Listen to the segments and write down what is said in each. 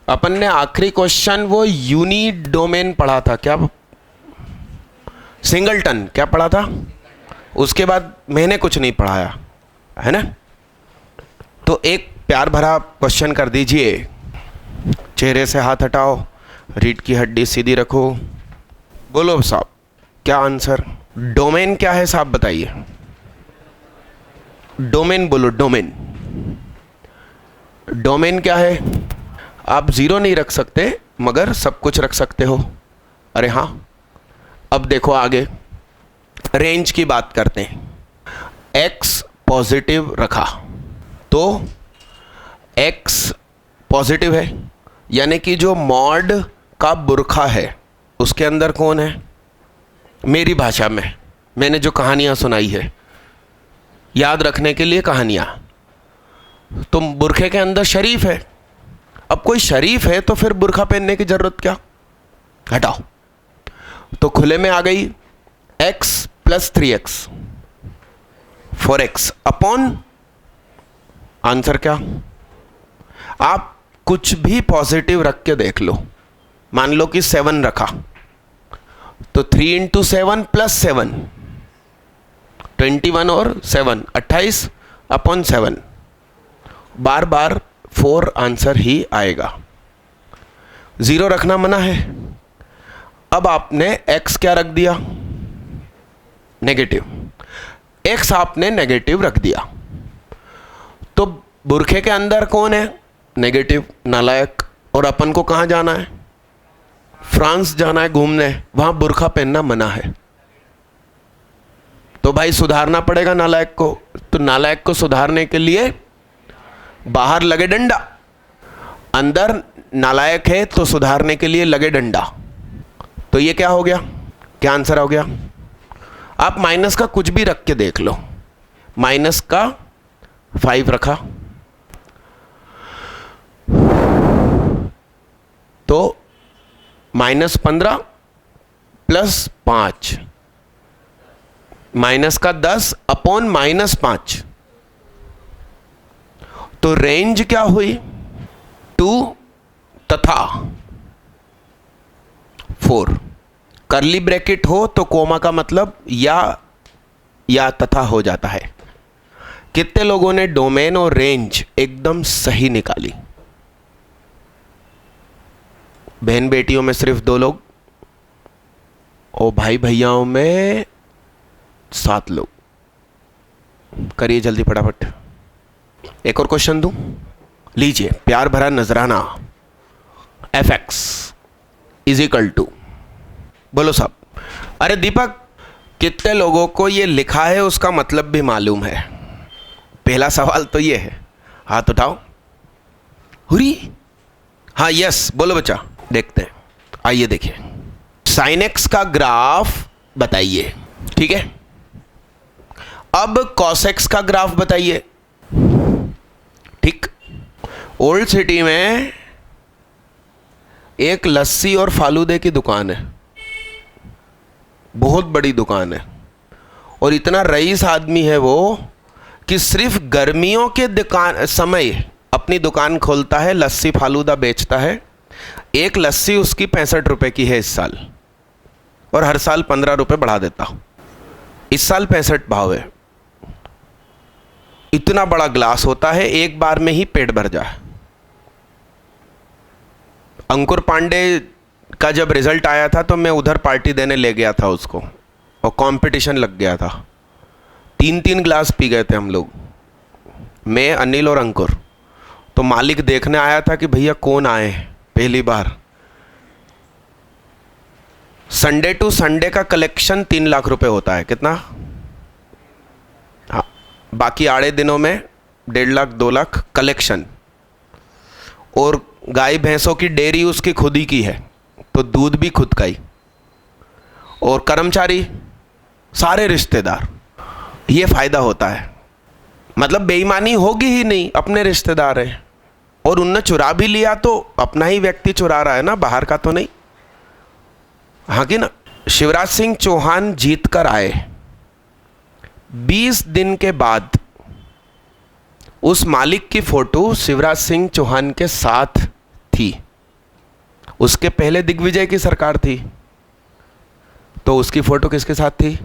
अपन ने आखिरी क्वेश्चन वो यूनी डोमेन पढ़ा था, क्या सिंगलटन क्या पढ़ा था, उसके बाद मैंने कुछ नहीं पढ़ाया है ना। तो एक प्यार भरा क्वेश्चन कर दीजिए, चेहरे से हाथ हटाओ, रीढ़ की हड्डी सीधी रखो, बोलो साहब क्या आंसर। डोमेन क्या है साहब बताइए, डोमेन बोलो, डोमेन डोमेन क्या है। आप जीरो नहीं रख सकते मगर सब कुछ रख सकते हो। अरे हाँ, अब देखो आगे रेंज की बात करते हैं। x पॉजिटिव रखा तो x पॉजिटिव है, यानी कि जो मॉड का बुरखा है उसके अंदर कौन है। मेरी भाषा में मैंने जो कहानियाँ सुनाई है, याद रखने के लिए कहानियाँ, तो बुरखे के अंदर शरीफ है। अब कोई शरीफ है तो फिर बुरखा पहनने की जरूरत क्या, हटाओ। तो खुले में आ गई x plus 3x 4x upon answer क्या। आप कुछ भी पॉजिटिव रख के देख लो, मान लो कि 7 रखा तो 3 इंटू 7 प्लस 7 21 और 7 28 अपॉन 7, बार बार 4 आंसर ही आएगा। जीरो रखना मना है। अब आपने x क्या रख दिया, नेगेटिव, x आपने नेगेटिव रख दिया तो बुरखे के अंदर कौन है, नेगेटिव, नालायक। और अपन को कहाँ जाना है, फ्रांस जाना है घूमने, वहां बुरखा पहनना मना है। तो भाई सुधारना पड़ेगा नालायक को, तो नालायक को सुधारने के लिए बाहर लगे डंडा, अंदर नालायक है तो सुधारने के लिए लगे डंडा। तो ये क्या हो गया, क्या आंसर हो गया। आप माइनस का कुछ भी रख के देख लो, माइनस का 5 रखा तो -15 प्लस 5 माइनस का 10 अपॉन -5, तो रेंज क्या हुई 2 तथा 4। करली ब्रैकेट हो तो कोमा का मतलब या तथा हो जाता है। कितने लोगों ने डोमेन और रेंज एकदम सही निकाली। बहन बेटियों में सिर्फ 2 लोग और भाई भैयाओं में 7 लोग। करिए जल्दी फटाफट। एक और क्वेश्चन दूं, लीजिए प्यार भरा नजराना। fx इज इक्वल टू, बोलो साहब। अरे दीपक, कितने लोगों को ये लिखा है उसका मतलब भी मालूम है। पहला सवाल तो ये है, हाथ उठाओ। हुरी, हाँ यस बोलो बच्चा। देखते हैं, आइए देखिए। sin x का ग्राफ बताइए, ठीक है। अब cos x का ग्राफ बताइए, ठीक। ओल्ड सिटी में एक लस्सी और फालूदे की दुकान है, बहुत बड़ी दुकान है, और इतना रईस आदमी है वो कि सिर्फ गर्मियों के समय अपनी दुकान खोलता है, लस्सी फालूदा बेचता है। एक लस्सी उसकी 65 रुपए की है इस साल, और हर साल 15 रुपए बढ़ा देता। इस साल 65 भाव है। इतना बड़ा ग्लास होता है, एक बार में ही पेट भर जाए। अंकुर पांडे का जब रिजल्ट आया था तो मैं उधर पार्टी देने ले गया था उसको, और कंपटीशन लग गया था। 3-3 ग्लास पी गए थे हम लोग, मैं, अनिल और अंकुर। तो मालिक देखने आया था कि भैया कौन आए पहली बार। संडे टू संडे का कलेक्शन 3 लाख रुपए होता है। कितना? हाँ, बाकी आड़े दिनों में 1.5 लाख 2 लाख कलेक्शन। और गाय भैंसों की डेयरी उसकी खुद ही की है, तो दूध भी खुद का ही। और कर्मचारी सारे रिश्तेदार। ये फायदा होता है, मतलब बेईमानी होगी ही नहीं, अपने रिश्तेदार हैं। और उनने चुरा भी लिया तो अपना ही व्यक्ति चुरा रहा है ना, बाहर का तो नहीं। हाँ कि ना। शिवराज सिंह चौहान जीत कर आए, 20 दिन के बाद उस मालिक की फोटो शिवराज सिंह चौहान के साथ थी। उसके पहले दिग्विजय की सरकार थी, तो उसकी फोटो किसके साथ थी?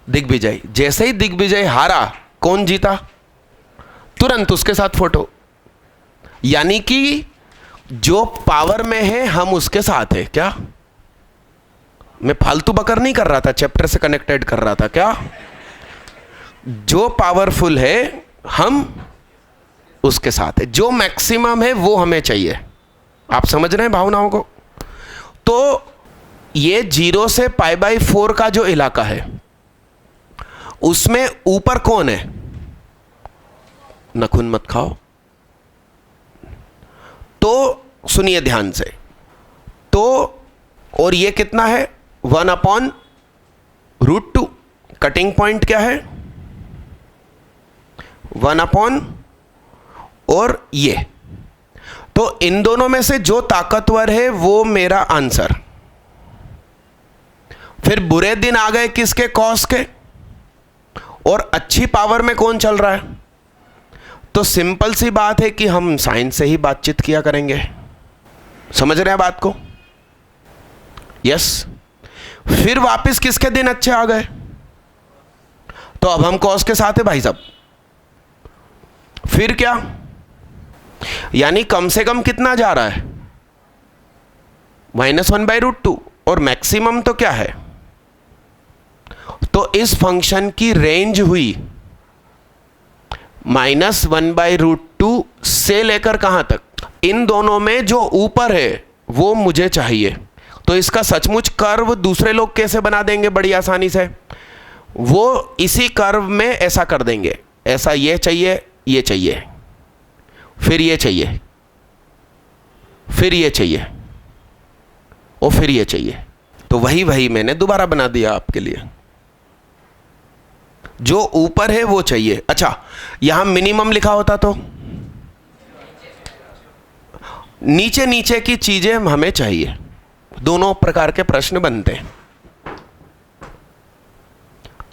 दिग्विजय। जैसे ही दिग्विजय हारा, कौन जीता? तुरंत उसके साथ फोटो। यानी कि जो पावर में है हम उसके साथ है। क्या मैं फालतू बकर नहीं कर रहा था, चैप्टर से कनेक्टेड कर रहा था क्या? जो पावरफुल है हम उसके साथ है, जो मैक्सिमम है वो हमें चाहिए। आप समझ रहे हैं भावनाओं को? तो ये 0 से π/4 का जो इलाका है, उसमें ऊपर कौन है? नखुन मत खाओ। तो सुनिए ध्यान से। तो और ये कितना है? 1/√2। कटिंग पॉइंट क्या है? 1/ और ये। तो इन दोनों में से जो ताकतवर है वो मेरा आंसर। फिर बुरे दिन आ गए किसके? कॉस के। और अच्छी पावर में कौन चल रहा है? तो सिंपल सी बात है कि हम साइन से ही बातचीत किया करेंगे। समझ रहे हैं बात को? यस। फिर वापस किसके दिन अच्छे आ गए? तो अब हम कॉस के साथ है भाई साहब। फिर क्या? यानी कम से कम कितना जा रहा है? -1/√2। और मैक्सिमम तो क्या है? तो इस फंक्शन की रेंज हुई -1/√2 से लेकर कहां तक? इन दोनों में जो ऊपर है वो मुझे चाहिए। तो इसका सचमुच कर्व दूसरे लोग कैसे बना देंगे बड़ी आसानी से? वो इसी कर्व में ऐसा कर देंगे, ऐसा ये चाहिए, ये चाहिए, फिर ये चाहिए, फिर ये चाहिए, और फिर ये चाहिए। तो वही मैंने दोबारा बना दिया आपके लिए। जो ऊपर है वो चाहिए। अच्छा, यहां मिनिमम लिखा होता तो नीचे नीचे की चीजें हमें चाहिए। दोनों प्रकार के प्रश्न बनते हैं।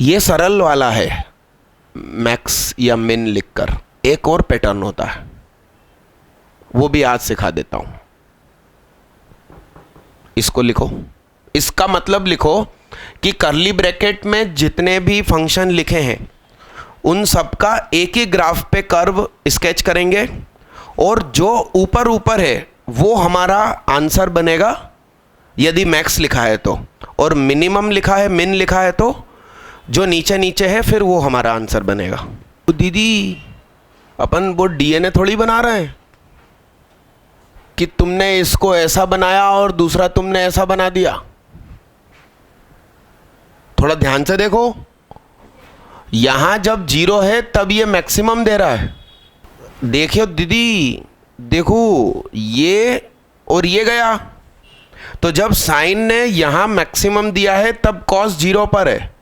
यह सरल वाला है, मैक्स या मिन लिखकर। एक और पैटर्न होता है, वो भी आज सिखा देता हूं। इसको लिखो। इसका मतलब लिखो कि कर्ली ब्रैकेट में जितने भी फंक्शन लिखे हैं उन सबका एक ही ग्राफ पे कर्व स्केच करेंगे, और जो ऊपर ऊपर है वो हमारा आंसर बनेगा यदि मैक्स लिखा है तो, और मिनिमम लिखा है, मिन लिखा है तो जो नीचे नीचे है फिर वो हमारा आंसर बनेगा। तो दीदी अपन वो डीएनए थोड़ी बना रहे हैं कि तुमने इसको ऐसा बनाया और दूसरा तुमने ऐसा बना दिया। थोड़ा ध्यान से देखो, यहां जब 0 है तब ये मैक्सिमम दे रहा है। देखियो दीदी, देखो ये और ये गया, तो जब साइन ने यहां मैक्सिमम दिया है तब कॉस 0 पर है,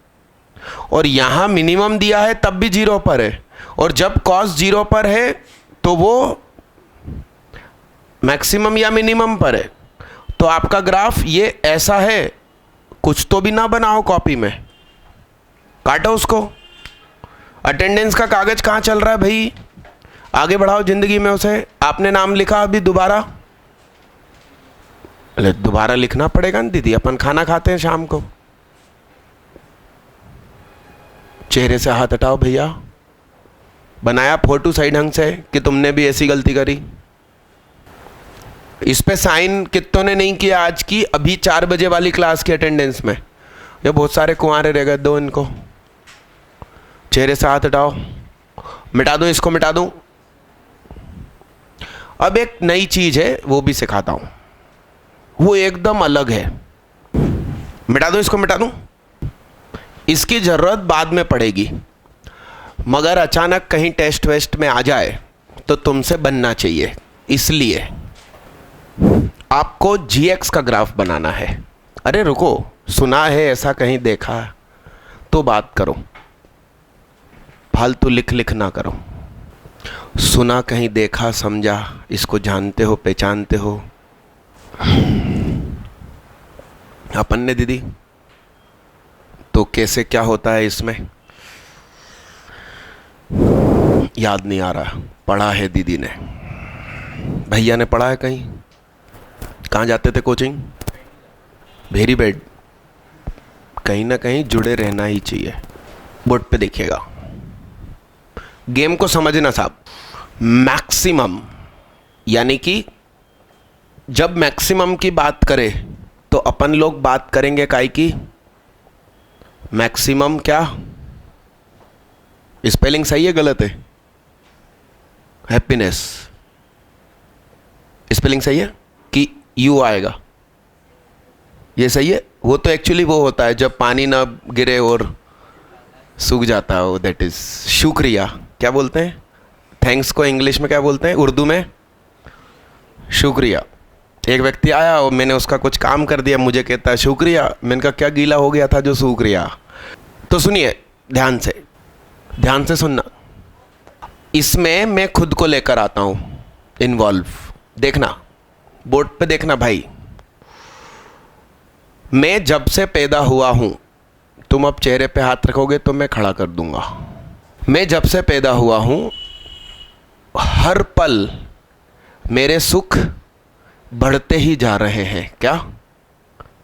और यहां मिनिमम दिया है तब भी 0 पर है, और जब कॉस 0 पर है तो वो मैक्सिमम या मिनिमम पर है। तो आपका ग्राफ ये ऐसा है। कुछ तो भी ना बनाओ कॉपी में, काटो उसको। अटेंडेंस का कागज कहाँ चल रहा है भाई? आगे बढ़ाओ जिंदगी में उसे। आपने नाम लिखा, अभी दोबारा, अरे दोबारा लिखना पड़ेगा ना दीदी, अपन खाना खाते हैं शाम को। चेहरे से हाथ हटाओ भैया। बनाया फोटो सही ढंग से कि तुमने भी ऐसी गलती करी? इस पे साइन कितनों ने नहीं किया आज की? अभी 4 बजे वाली क्लास की अटेंडेंस में ये बहुत सारे कुंवारे रह गए, दो इनको। चेहरे से हाथ हटाओ, मिटा दूं इसको, मिटा दूं। अब एक नई चीज है वो भी सिखाता हूं, वो एकदम अलग है। मिटा दूं इसको, मिटा दूं। इसकी जरूरत बाद में पड़ेगी, मगर अचानक कहीं टेस्ट वेस्ट में आ जाए तो तुमसे बनना चाहिए। इसलिए आपको gx का ग्राफ बनाना है। अरे रुको, सुना है ऐसा कहीं देखा तो बात करो, फालतू लिख लिख ना करो। सुना कहीं देखा समझा, इसको जानते हो पहचानते हो? अपन ने दीदी तो कैसे क्या होता है इसमें याद नहीं आ रहा। पढ़ा है दीदी ने, भैया ने पढ़ा है कहीं? कहाँ जाते थे कोचिंग? Very bad. कहीं ना कहीं जुड़े रहना ही चाहिए। बोर्ड पे देखिएगा, गेम को समझना साहब। मैक्सिमम, यानी कि जब मैक्सिमम की बात करें तो अपन लोग बात करेंगे काय की? मैक्सिमम क्या स्पेलिंग सही है गलत है? हैप्पीनेस स्पेलिंग सही है कि यू आएगा? ये सही है। वो तो एक्चुअली वो होता है जब पानी ना गिरे और सूख जाता हो, दैट इज शुक्रिया। क्या बोलते हैं थैंक्स को इंग्लिश में? क्या बोलते हैं उर्दू में? शुक्रिया। एक व्यक्ति आया और मैंने उसका कुछ काम कर दिया, मुझे कहता है शुक्रिया। मैंने कहा क्या गीला हो गया था जो सूख रिया? तो सुनिए ध्यान से सुनना। इसमें मैं खुद को लेकर आता हूं इन्वॉल्व। देखना बोर्ड पे, देखना भाई। मैं जब से पैदा हुआ हूं, तुम अब चेहरे पे हाथ रखोगे तो मैं खड़ा कर दूंगा। मैं जब से पैदा हुआ हूं, हर पल मेरे सुख बढ़ते ही जा रहे हैं। क्या?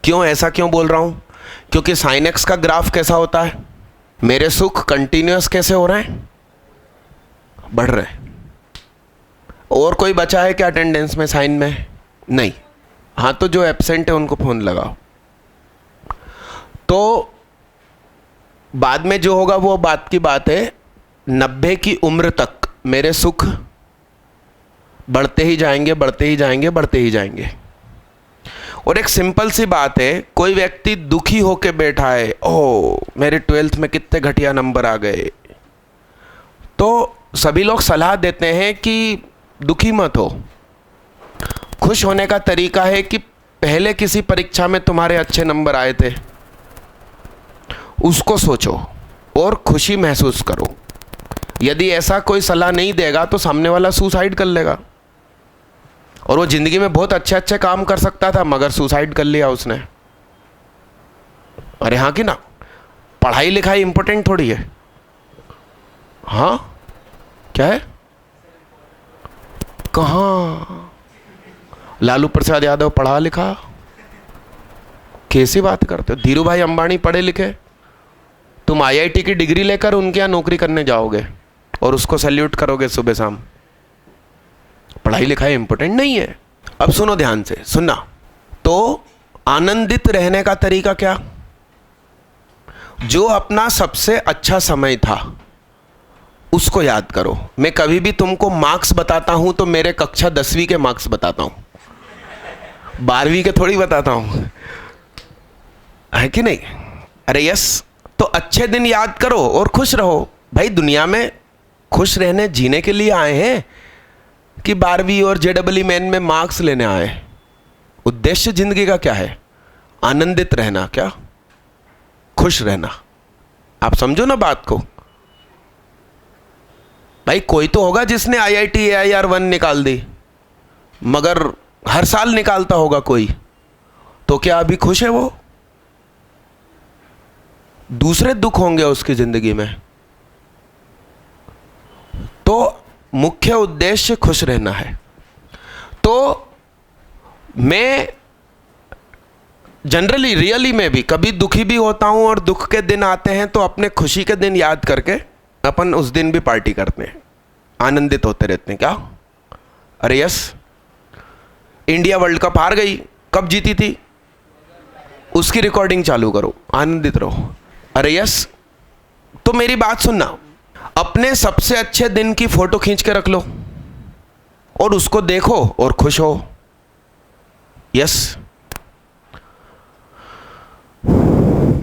क्यों? ऐसा क्यों बोल रहा हूं? क्योंकि साइन एक्स का ग्राफ कैसा होता है? मेरे सुख कंटिन्यूअस कैसे हो रहे हैं? बढ़ रहे हैं। और कोई बचा है क्या अटेंडेंस में साइन में? नहीं। हाँ तो जो एब्सेंट है उनको फोन लगाओ। तो बाद में जो होगा वो बात की बात है। 90 की उम्र तक मेरे सुख बढ़ते ही जाएंगे, बढ़ते ही जाएंगे, बढ़ते ही जाएंगे। और एक सिंपल सी बात है, कोई व्यक्ति दुखी होकर बैठा है, ओह मेरे 12th में कितने घटिया नंबर आ गए, तो सभी लोग सलाह देते हैं कि दुखी मत हो। खुश होने का तरीका है कि पहले किसी परीक्षा में तुम्हारे अच्छे नंबर आए थे, उसको सोचो और खुशी महसूस करो। यदि ऐसा कोई सलाह नहीं देगा तो सामने वाला सुसाइड कर लेगा। और वो जिंदगी में बहुत अच्छे अच्छे काम कर सकता था मगर सुसाइड कर लिया उसने। अरे हाँ कि ना? पढ़ाई लिखाई इंपॉर्टेंट थोड़ी है। हाँ क्या है? कहाँ? लालू प्रसाद यादव पढ़ा लिखा? कैसी बात करते हो? धीरू भाई अंबानी पढ़े लिखे? तुम आईआईटी की डिग्री लेकर उनके यहाँ नौकरी करने जाओगे और उसको सैल्यूट करोगे सुबह शाम? पढ़ाई लिखाई इंपॉर्टेंट नहीं है। अब सुनो ध्यान से, सुनना। तो आनंदित रहने का तरीका क्या? जो अपना सबसे अच्छा समय था उसको याद करो। मैं कभी भी तुमको मार्क्स बताता हूं तो मेरे कक्षा 10वीं के मार्क्स बताता हूं, 12वीं के थोड़ी बताता हूं, है कि नहीं? अरे यस। तो अच्छे दिन याद करो और खुश रहो। भाई दुनिया में खुश रहने जीने के लिए आए हैं कि 12वीं और JEE मेन में मार्क्स लेने आए? उद्देश्य जिंदगी का क्या है? आनंदित रहना। क्या? खुश रहना। आप समझो ना बात को। भाई कोई तो होगा जिसने IIT AIR 1 निकाल दी, मगर हर साल निकालता होगा कोई, तो क्या अभी खुश है वो? दूसरे दुख होंगे उसकी जिंदगी में। तो मुख्य उद्देश्य खुश रहना है। तो मैं जनरली रियली में भी कभी दुखी भी होता हूं और दुख के दिन आते हैं तो अपने खुशी के दिन याद करके अपन उस दिन भी पार्टी करते हैं, आनंदित होते रहते हैं। क्या? अरे यस। इंडिया वर्ल्ड कप हार गई, कब जीती थी? उसकी रिकॉर्डिंग चालू करो, आनंदित रहो। अरे यस। तो मेरी बात सुनना, अपने सबसे अच्छे दिन की फोटो खींच के रख लो और उसको देखो और खुश हो। यस।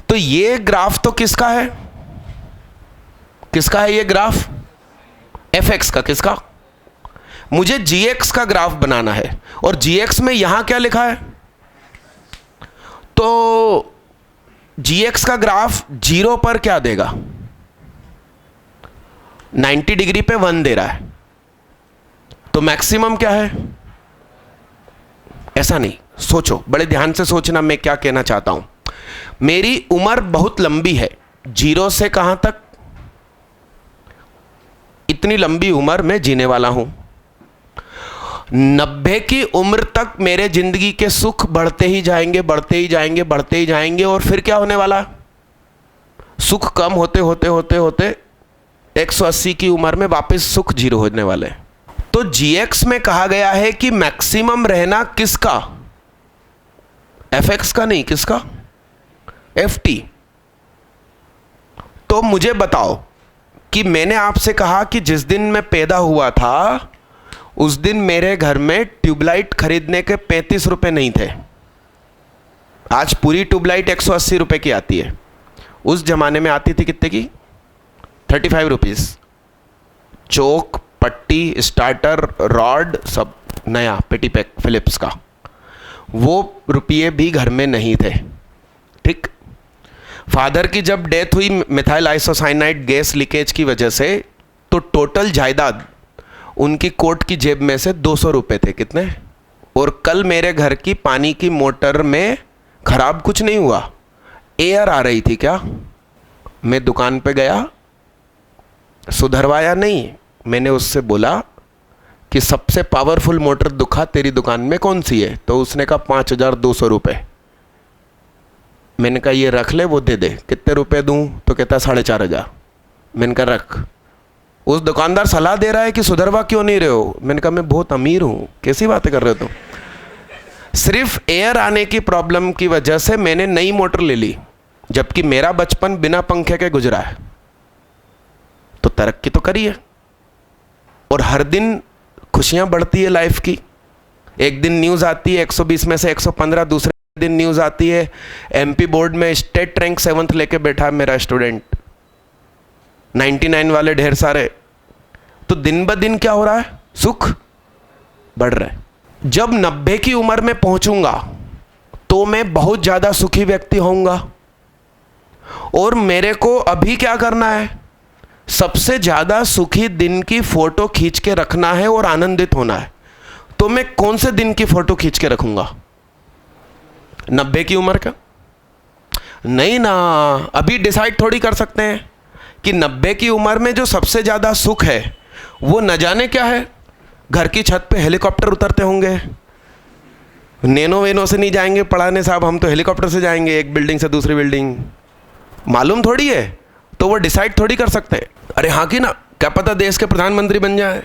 तो ये ग्राफ तो किसका है? किसका है ये ग्राफ? fx का। किसका? मुझे gx का ग्राफ बनाना है और gx में यहां क्या लिखा है? तो gx का ग्राफ 0 पर क्या देगा? 90 डिग्री पे 1 दे रहा है, तो मैक्सिमम क्या है? ऐसा नहीं, सोचो, बड़े ध्यान से सोचना मैं क्या कहना चाहता हूं। मेरी उम्र बहुत लंबी है, 0 से कहां तक? इतनी लंबी उम्र में जीने वाला हूं। 90 की उम्र तक मेरे जिंदगी के सुख बढ़ते ही जाएंगे, बढ़ते ही जाएंगे, बढ़ते ही जाएंगे, और फिर क्या होने वाला? सुख कम होते होते होते होते 180 की उम्र में वापस सुख जीरो होने वाले। तो GX में कहा गया है कि मैक्सिमम रहना किसका? FX का नहीं, किसका? FT। तो मुझे बताओ कि मैंने आपसे कहा कि जिस दिन मैं पैदा हुआ था उस दिन मेरे घर में ट्यूबलाइट खरीदने के 35 रुपए नहीं थे। आज पूरी ट्यूबलाइट 180 रुपए की आती है। उस जमाने में आती थी कितने की? 35 रुपीज़। चोक, पट्टी, स्टार्टर, रॉड सब नया पेटी पैक फिलिप्स का। वो रुपये भी घर में नहीं थे। ठीक। फादर की जब डेथ हुई मिथाइल आइसोसाइनाइड गैस लीकेज की वजह से, तो टोटल जायदाद उनकी कोट की जेब में से 200 रुपये थे। कितने? और कल मेरे घर की पानी की मोटर में खराब कुछ नहीं हुआ, एयर आ रही थी क्या? मैं दुकान पे गया, सुधरवाया नहीं। मैंने उससे बोला कि सबसे पावरफुल मोटर दुखा तेरी दुकान में कौन सी है? तो उसने कहा 5200 रुपये। मैंने कहा ये रख ले, वो दे दे। कितने रुपए दूं? तो कहता 4500। मैंने कहा रख। उस दुकानदार सलाह दे रहा है कि सुधरवा क्यों नहीं रहे हो? मैंने कहा मैं बहुत अमीर हूँ। कैसी बातें कर रहे हो तुम? सिर्फ एयर आने की प्रॉब्लम की वजह से मैंने नई मोटर ले ली, जबकि मेरा बचपन बिना पंखे के गुजरा है। तो तरक्की तो करी है, और हर दिन खुशियां बढ़ती है लाइफ की। एक दिन न्यूज़ आती है 120 में से 115, दूसरे दिन न्यूज़ आती है MP बोर्ड में स्टेट रैंक 7th लेके बैठा है मेरा स्टूडेंट, 99 वाले ढेर सारे। तो दिन ब दिन क्या हो रहा है? सुख बढ़ रहा है। जब 90 की उम्र में पहुंचूंगा तो मैं बहुत ज़्यादा सुखी व्यक्ति होऊंगा, और मेरे को अभी क्या करना है? सबसे ज़्यादा सुखी दिन की फोटो खींच के रखना है और आनंदित होना है। तो मैं कौन से दिन की फोटो खींच के रखूंगा? 90 की उम्र का? नहीं ना, अभी डिसाइड थोड़ी कर सकते हैं कि 90 की उम्र में जो सबसे ज़्यादा सुख है वो न जाने क्या है। घर की छत पे हेलीकॉप्टर उतरते होंगे, नैनो वेनो से नहीं जाएंगे पढ़ाने साहब, हम तो हेलीकॉप्टर से जाएंगे एक बिल्डिंग से दूसरी बिल्डिंग। मालूम थोड़ी है, तो वो डिसाइड थोड़ी कर सकते हैं। अरे हाँ कि ना, क्या पता देश के प्रधानमंत्री बन जाए,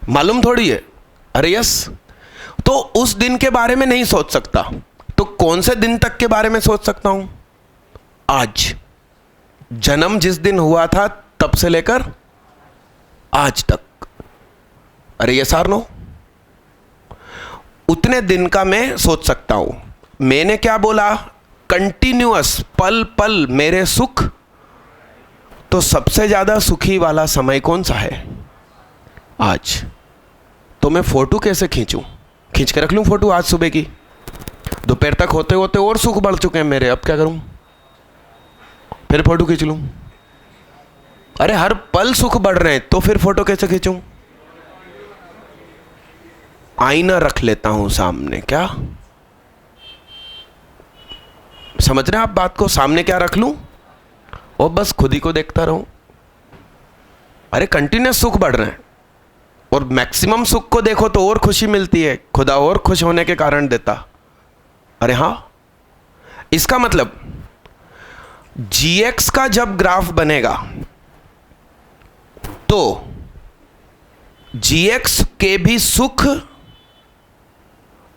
मालूम थोड़ी है। अरे यस। तो उस दिन के बारे में नहीं सोच सकता, तो कौन से दिन तक के बारे में सोच सकता हूं? आज। जन्म जिस दिन हुआ था तब से लेकर आज तक। अरे ये सार नो, उतने दिन का मैं सोच सकता हूं। मैंने क्या बोला? कंटिन्यूअस, पल पल मेरे सुख। तो सबसे ज्यादा सुखी वाला समय कौन सा है? आज। तो मैं फोटो कैसे खींचूं? खींच के रख लूं फोटो आज सुबह की, दोपहर तक होते होते और सुख बढ़ चुके हैं मेरे, अब क्या करूं? फिर फोटो खींच लूं। अरे हर पल सुख बढ़ रहे हैं, तो फिर फोटो कैसे खींचूं? आईना रख लेता हूं सामने। क्या समझ रहे हैं आप बात को? सामने क्या रख लूं और बस खुद ही को देखता रहूं। अरे कंटिन्यूस सुख बढ़ रहे हैं, और मैक्सिमम सुख को देखो तो और खुशी मिलती है, खुदा और खुश होने के कारण देता। अरे हाँ, इसका मतलब GX का जब ग्राफ बनेगा तो GX के भी सुख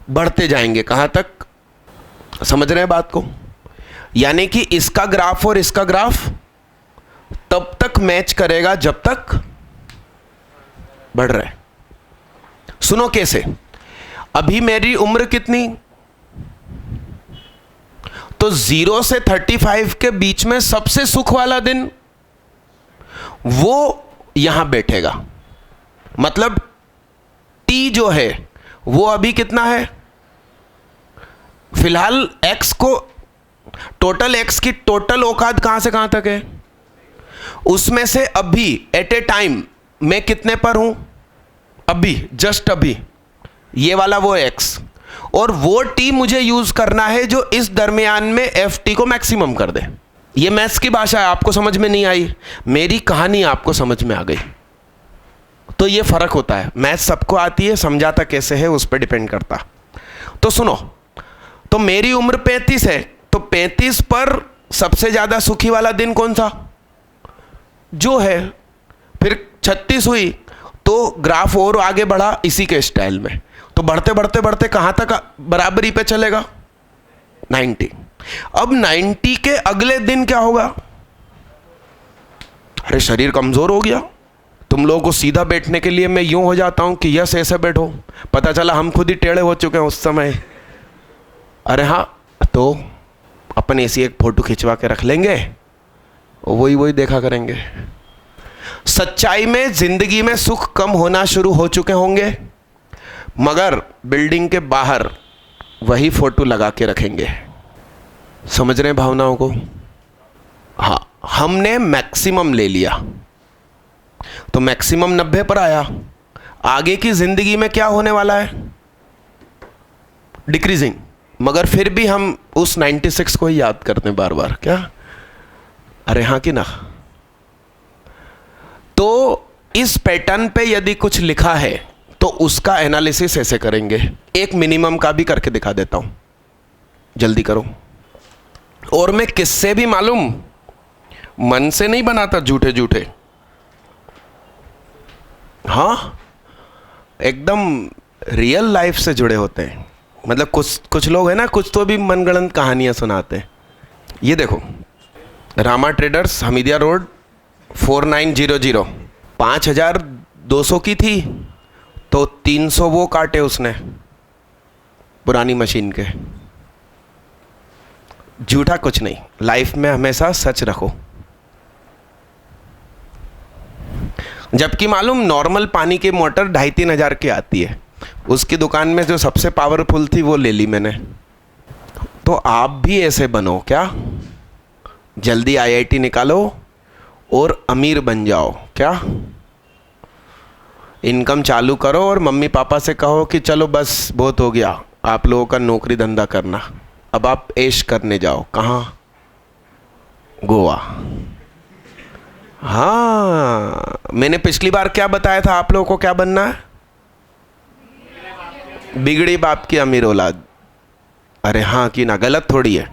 बढ़ते जाएंगे। कहां तक? समझ रहे हैं बात को? यानी कि इसका ग्राफ और इसका ग्राफ तब तक मैच करेगा जब तक बढ़ रहा है। सुनो कैसे। अभी मेरी उम्र कितनी? तो 0 से 35 के बीच में सबसे सुख वाला दिन वो यहां बैठेगा। मतलब T जो है वो अभी कितना है? फिलहाल X को, टोटल X की टोटल औकात कहां से कहां तक है? उसमें से अभी एट ए टाइम मैं कितने पर हूं? अभी, जस्ट अभी, ये वाला वो X, और वो T मुझे यूज करना है जो इस दरमियान में FT को मैक्सिमम कर दे। ये मैथ्स की भाषा है, आपको समझ में नहीं आई, मेरी कहानी आपको समझ में आ गई। तो ये फर्क होता है। मैथ सबको आती है, समझाता कैसे है उस पर डिपेंड करता। तो सुनो, तो मेरी उम्र 35 है, तो 35 पर सबसे ज्यादा सुखी वाला दिन कौन सा? जो है। फिर 36 हुई तो ग्राफ और आगे बढ़ा इसी के स्टाइल में, तो बढ़ते बढ़ते बढ़ते कहां तक बराबरी पे चलेगा? 90। अब 90 के अगले दिन क्या होगा? अरे शरीर कमजोर हो गया। तुम लोगों को सीधा बैठने के लिए मैं यूं हो जाता हूं कि यस ऐसे बैठो, पता चला हम खुद ही टेढ़े हो चुके हैं उस समय। अरे हाँ, तो अपन ऐसी एक फोटो खिंचवा के रख लेंगे, वही वही देखा करेंगे। सच्चाई में जिंदगी में सुख कम होना शुरू हो चुके होंगे, मगर बिल्डिंग के बाहर वही फोटो लगा के रखेंगे। समझ रहे हैं भावनाओं को? हाँ, हमने मैक्सिमम ले लिया तो मैक्सिमम 90 पर आया। आगे की जिंदगी में क्या होने वाला है? डिक्रीजिंग। मगर फिर भी हम उस 96 को ही याद करते हैं बार बार। क्या? अरे हाँ कि ना? तो इस पैटर्न पे यदि कुछ लिखा है तो उसका एनालिसिस ऐसे करेंगे। एक मिनिमम का भी करके दिखा देता हूं, जल्दी करो। और मैं किससे भी मालूम मन से नहीं बनाता, झूठे झूठे। हाँ, एकदम रियल लाइफ से जुड़े होते हैं। मतलब कुछ लोग हैं ना, कुछ तो भी मनगढ़ंत कहानियां सुनाते हैं। ये देखो, रामा ट्रेडर्स, हमीदिया रोड, 4900, 5200 की थी तो 300 वो काटे उसने पुरानी मशीन के। झूठा कुछ नहीं, लाइफ में हमेशा सच रखो। जबकि मालूम नॉर्मल पानी की मोटर 2,500-3 हज़ार की आती है, उसकी दुकान में जो सबसे पावरफुल थी वो ले ली मैंने। तो आप भी ऐसे बनो क्या? जल्दी IIT निकालो और अमीर बन जाओ। क्या? इनकम चालू करो और मम्मी पापा से कहो कि चलो बस बहुत हो गया आप लोगों का नौकरी धंधा करना, अब आप ऐश करने जाओ। कहाँ? गोवा। हाँ, मैंने पिछली बार क्या बताया था आप लोगों को क्या बनना है? बिगड़ी बाप की अमीर औलाद। अरे हाँ कि ना? गलत थोड़ी है।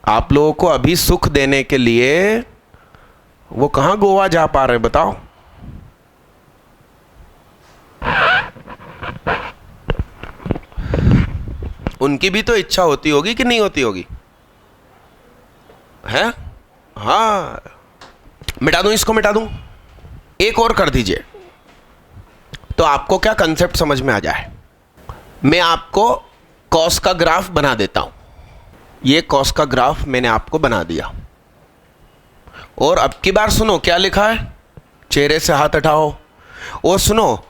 आप लोगों को अभी सुख देने के लिए वो कहाँ गोवा जा पा रहे बताओ? उनकी भी तो इच्छा होती होगी कि नहीं होती होगी? है? हाँ, मिटा दूं इसको, मिटा दूं? एक और कर दीजिए तो आपको क्या कंसेप्ट समझ में आ जाए। मैं आपको कॉस का ग्राफ बना देता हूं। ये कॉस का ग्राफ मैंने आपको बना दिया। और अब की बार सुनो क्या लिखा है, चेहरे से हाथ हटाओ और सुनो,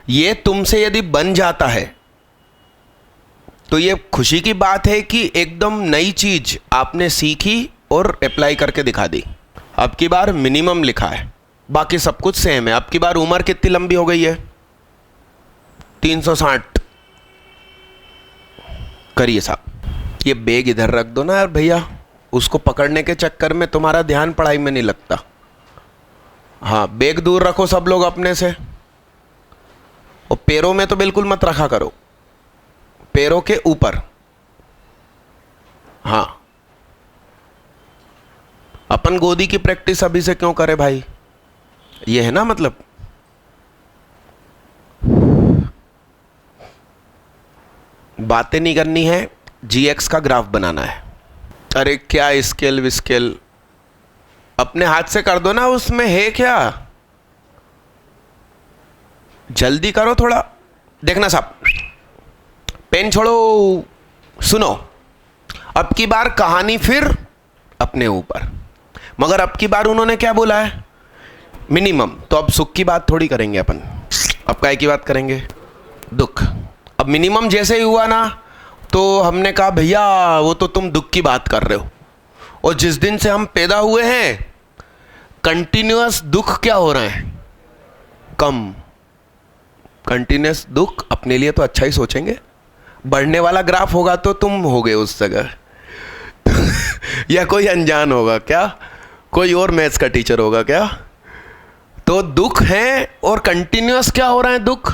ये तुमसे यदि बन जाता है तो ये खुशी की बात है कि एकदम नई चीज आपने सीखी और अप्लाई करके दिखा दी। अब की बार मिनिमम लिखा है, बाकी सब कुछ सेम है। अब की बार उम्र कितनी लंबी हो गई है? 360। करिए साहब, ये बैग इधर रख दो ना यार भैया, उसको पकड़ने के चक्कर में तुम्हारा ध्यान पढ़ाई में नहीं लगता। हाँ, बैग दूर रखो सब लोग अपने से, और पैरों में तो बिल्कुल मत रखा करो, पैरों के ऊपर। हाँ, अपन गोदी की प्रैक्टिस अभी से क्यों करें भाई? ये है ना मतलब। बातें नहीं करनी है, GX का ग्राफ बनाना है। अरे क्या स्केल विस्केल, अपने हाथ से कर दो ना, उसमें है क्या? जल्दी करो थोड़ा। देखना साहब, पेन छोड़ो। सुनो, अब की बार कहानी फिर अपने ऊपर, मगर अब की बार उन्होंने क्या बोला है? मिनिमम। तो अब सुख की बात थोड़ी करेंगे अपन, अब काय की बात करेंगे? दुख। अब मिनिमम जैसे ही हुआ ना, तो हमने कहा भैया वो तो तुम दुख की बात कर रहे हो, और जिस दिन से हम पैदा हुए हैं कंटिन्यूअस दुख क्या हो रहे हैं? कम। कंटिन्यूअस दुख अपने लिए तो अच्छा ही सोचेंगे। बढ़ने वाला ग्राफ होगा तो तुम होगे उस जगह या कोई अनजान होगा क्या? कोई और मैथ्स का टीचर होगा क्या? तो दुख है और कंटिन्यूअस क्या हो रहा है, दुख।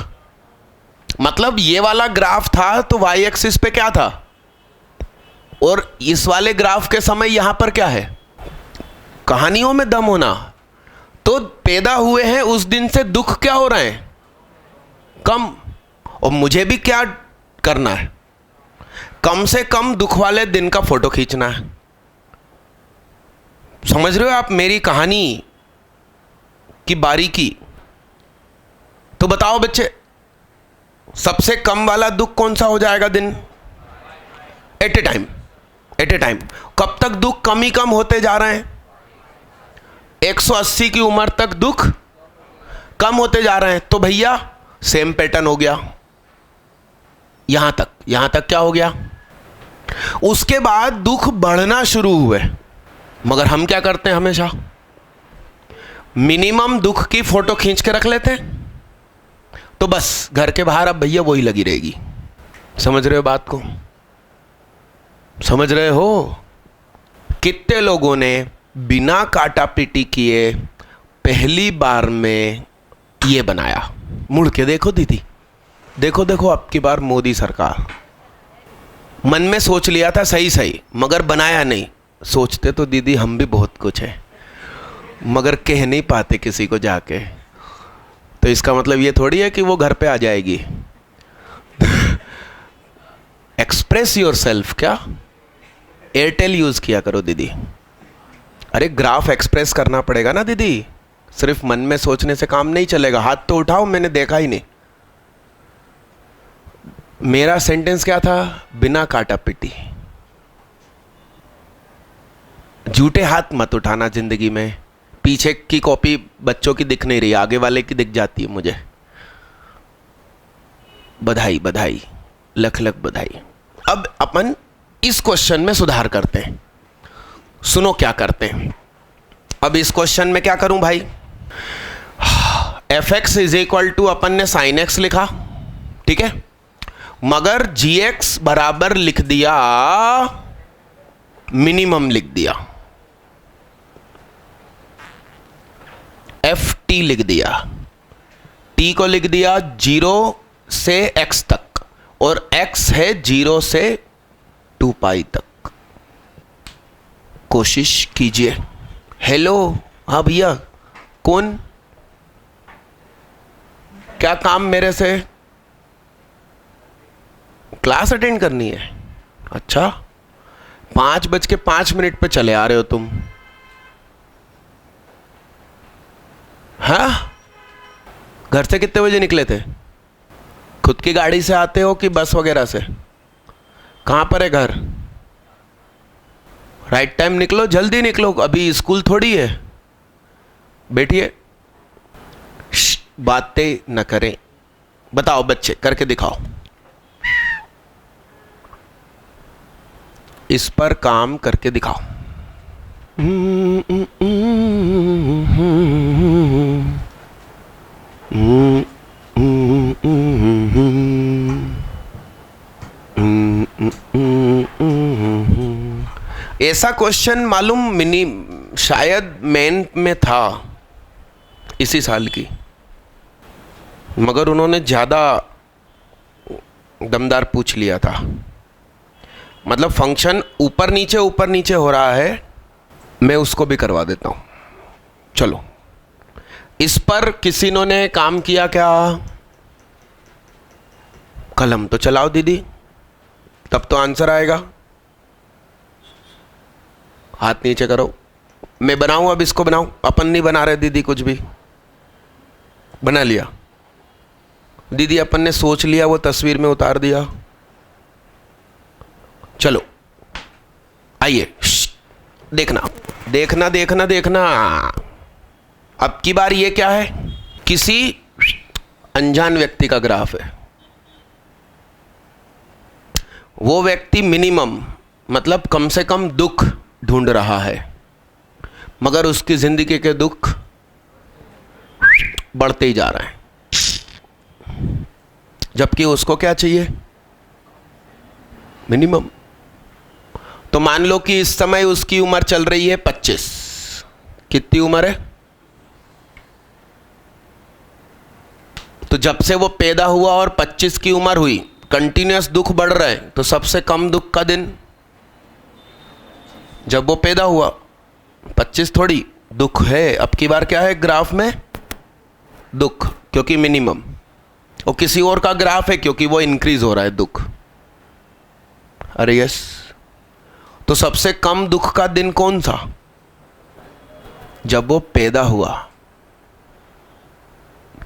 मतलब ये वाला ग्राफ था तो वाई एक्सिस पे क्या था, और इस वाले ग्राफ के समय यहां पर क्या है, कहानियों में दम होना। तो पैदा हुए हैं उस दिन से दुख क्या हो रहे हैं, कम। और मुझे भी क्या करना है, कम से कम दुख वाले दिन का फोटो खींचना है। समझ रहे हो आप मेरी कहानी की बारीकी। तो बताओ बच्चे, सबसे कम वाला दुख कौन सा हो जाएगा दिन, at a time, at a time. कब तक दुख कम ही कम होते जा रहे हैं, 180 की उम्र तक दुख कम होते जा रहे हैं। तो भैया सेम पैटर्न हो गया यहां तक क्या हो गया। उसके बाद दुख बढ़ना शुरू हुए, मगर हम क्या करते हैं, हमेशा मिनिमम दुख की फोटो खींच के रख लेते हैं। तो बस घर के बाहर अब भैया वही लगी रहेगी। समझ रहे हो बात को, समझ रहे हो। कितने लोगों ने बिना काटा पीटी किए पहली बार में ये बनाया। मुड़ के देखो दीदी, देखो देखो अब की बार मोदी सरकार, मन में सोच लिया था सही सही मगर बनाया नहीं। सोचते तो दीदी हम भी बहुत कुछ है मगर कह नहीं पाते किसी को जाके। तो इसका मतलब ये थोड़ी है कि वो घर पे आ जाएगी। Express your self. क्या एयरटेल यूज किया करो दीदी। अरे ग्राफ एक्सप्रेस करना पड़ेगा ना दीदी, सिर्फ मन में सोचने से काम नहीं चलेगा। हाथ तो उठाओ, मैंने देखा ही नहीं। मेरा सेंटेंस क्या था, बिना काटा पीटी। झूठे हाथ मत उठाना जिंदगी में। पीछे की कॉपी बच्चों की दिख नहीं रही, आगे वाले की दिख जाती है मुझे। बधाई बधाई, लख लख बधाई। अब अपन इस क्वेश्चन में सुधार करते हैं। सुनो क्या करते हैं। अब इस क्वेश्चन में क्या करूं भाई, F X is equal to, अपन ने साइन एक्स लिखा, ठीक है, मगर जी एक्स बराबर लिख दिया, मिनिमम लिख दिया, एफ टी लिख दिया, टी को लिख दिया 0 से x तक, और x है 0 से 2 पाई तक। कोशिश कीजिए। हेलो, हाँ भैया, कौन, क्या काम मेरे से, क्लास अटेंड करनी है। अच्छा, 5:05 पे चले आ रहे हो तुम, हाँ? घर से कितने बजे निकले थे? खुद की गाड़ी से आते हो कि बस वगैरह से? कहाँ पर है घर? राइट टाइम निकलो, जल्दी निकलो, अभी स्कूल थोड़ी है। बैठिए, बातें न करें। बताओ बच्चे, करके दिखाओ। इस पर काम करके दिखाओ। ऐसा क्वेश्चन मालूम शायद मेन में था इसी साल की, मगर उन्होंने ज़्यादा दमदार पूछ लिया था। मतलब फंक्शन ऊपर नीचे हो रहा है, मैं उसको भी करवा देता हूँ। चलो, इस पर किसी ने काम किया क्या? कलम तो चलाओ दीदी, तब तो आंसर आएगा। हाथ नीचे करो। मैं बनाऊं, अब इसको बनाऊं? अपन नहीं बना रहे दीदी, कुछ भी बना लिया दीदी, अपन ने सोच लिया, वो तस्वीर में उतार दिया। चलो आइए, देखना देखना देखना देखना। अब की बार ये क्या है, किसी अनजान व्यक्ति का ग्राफ है। वो व्यक्ति मिनिमम मतलब कम से कम दुख ढूंढ रहा है, मगर उसकी जिंदगी के दुख बढ़ते ही जा रहे हैं, जबकि उसको क्या चाहिए, मिनिमम। तो मान लो कि इस समय उसकी उम्र चल रही है 25। कितनी उम्र है? तो जब से वो पैदा हुआ और 25 की उम्र हुई, कंटिन्यूस दुख बढ़ रहा है, तो सबसे कम दुख का दिन जब वो पैदा हुआ। 25 थोड़ी दुख है, अब की बार क्या है ग्राफ में? दुख, क्योंकि मिनिमम। और किसी और का ग्राफ है क्योंकि वो इंक्रीज हो रहा है दुख। अरे यस, तो सबसे कम दुख का दिन कौन सा? जब वो पैदा हुआ।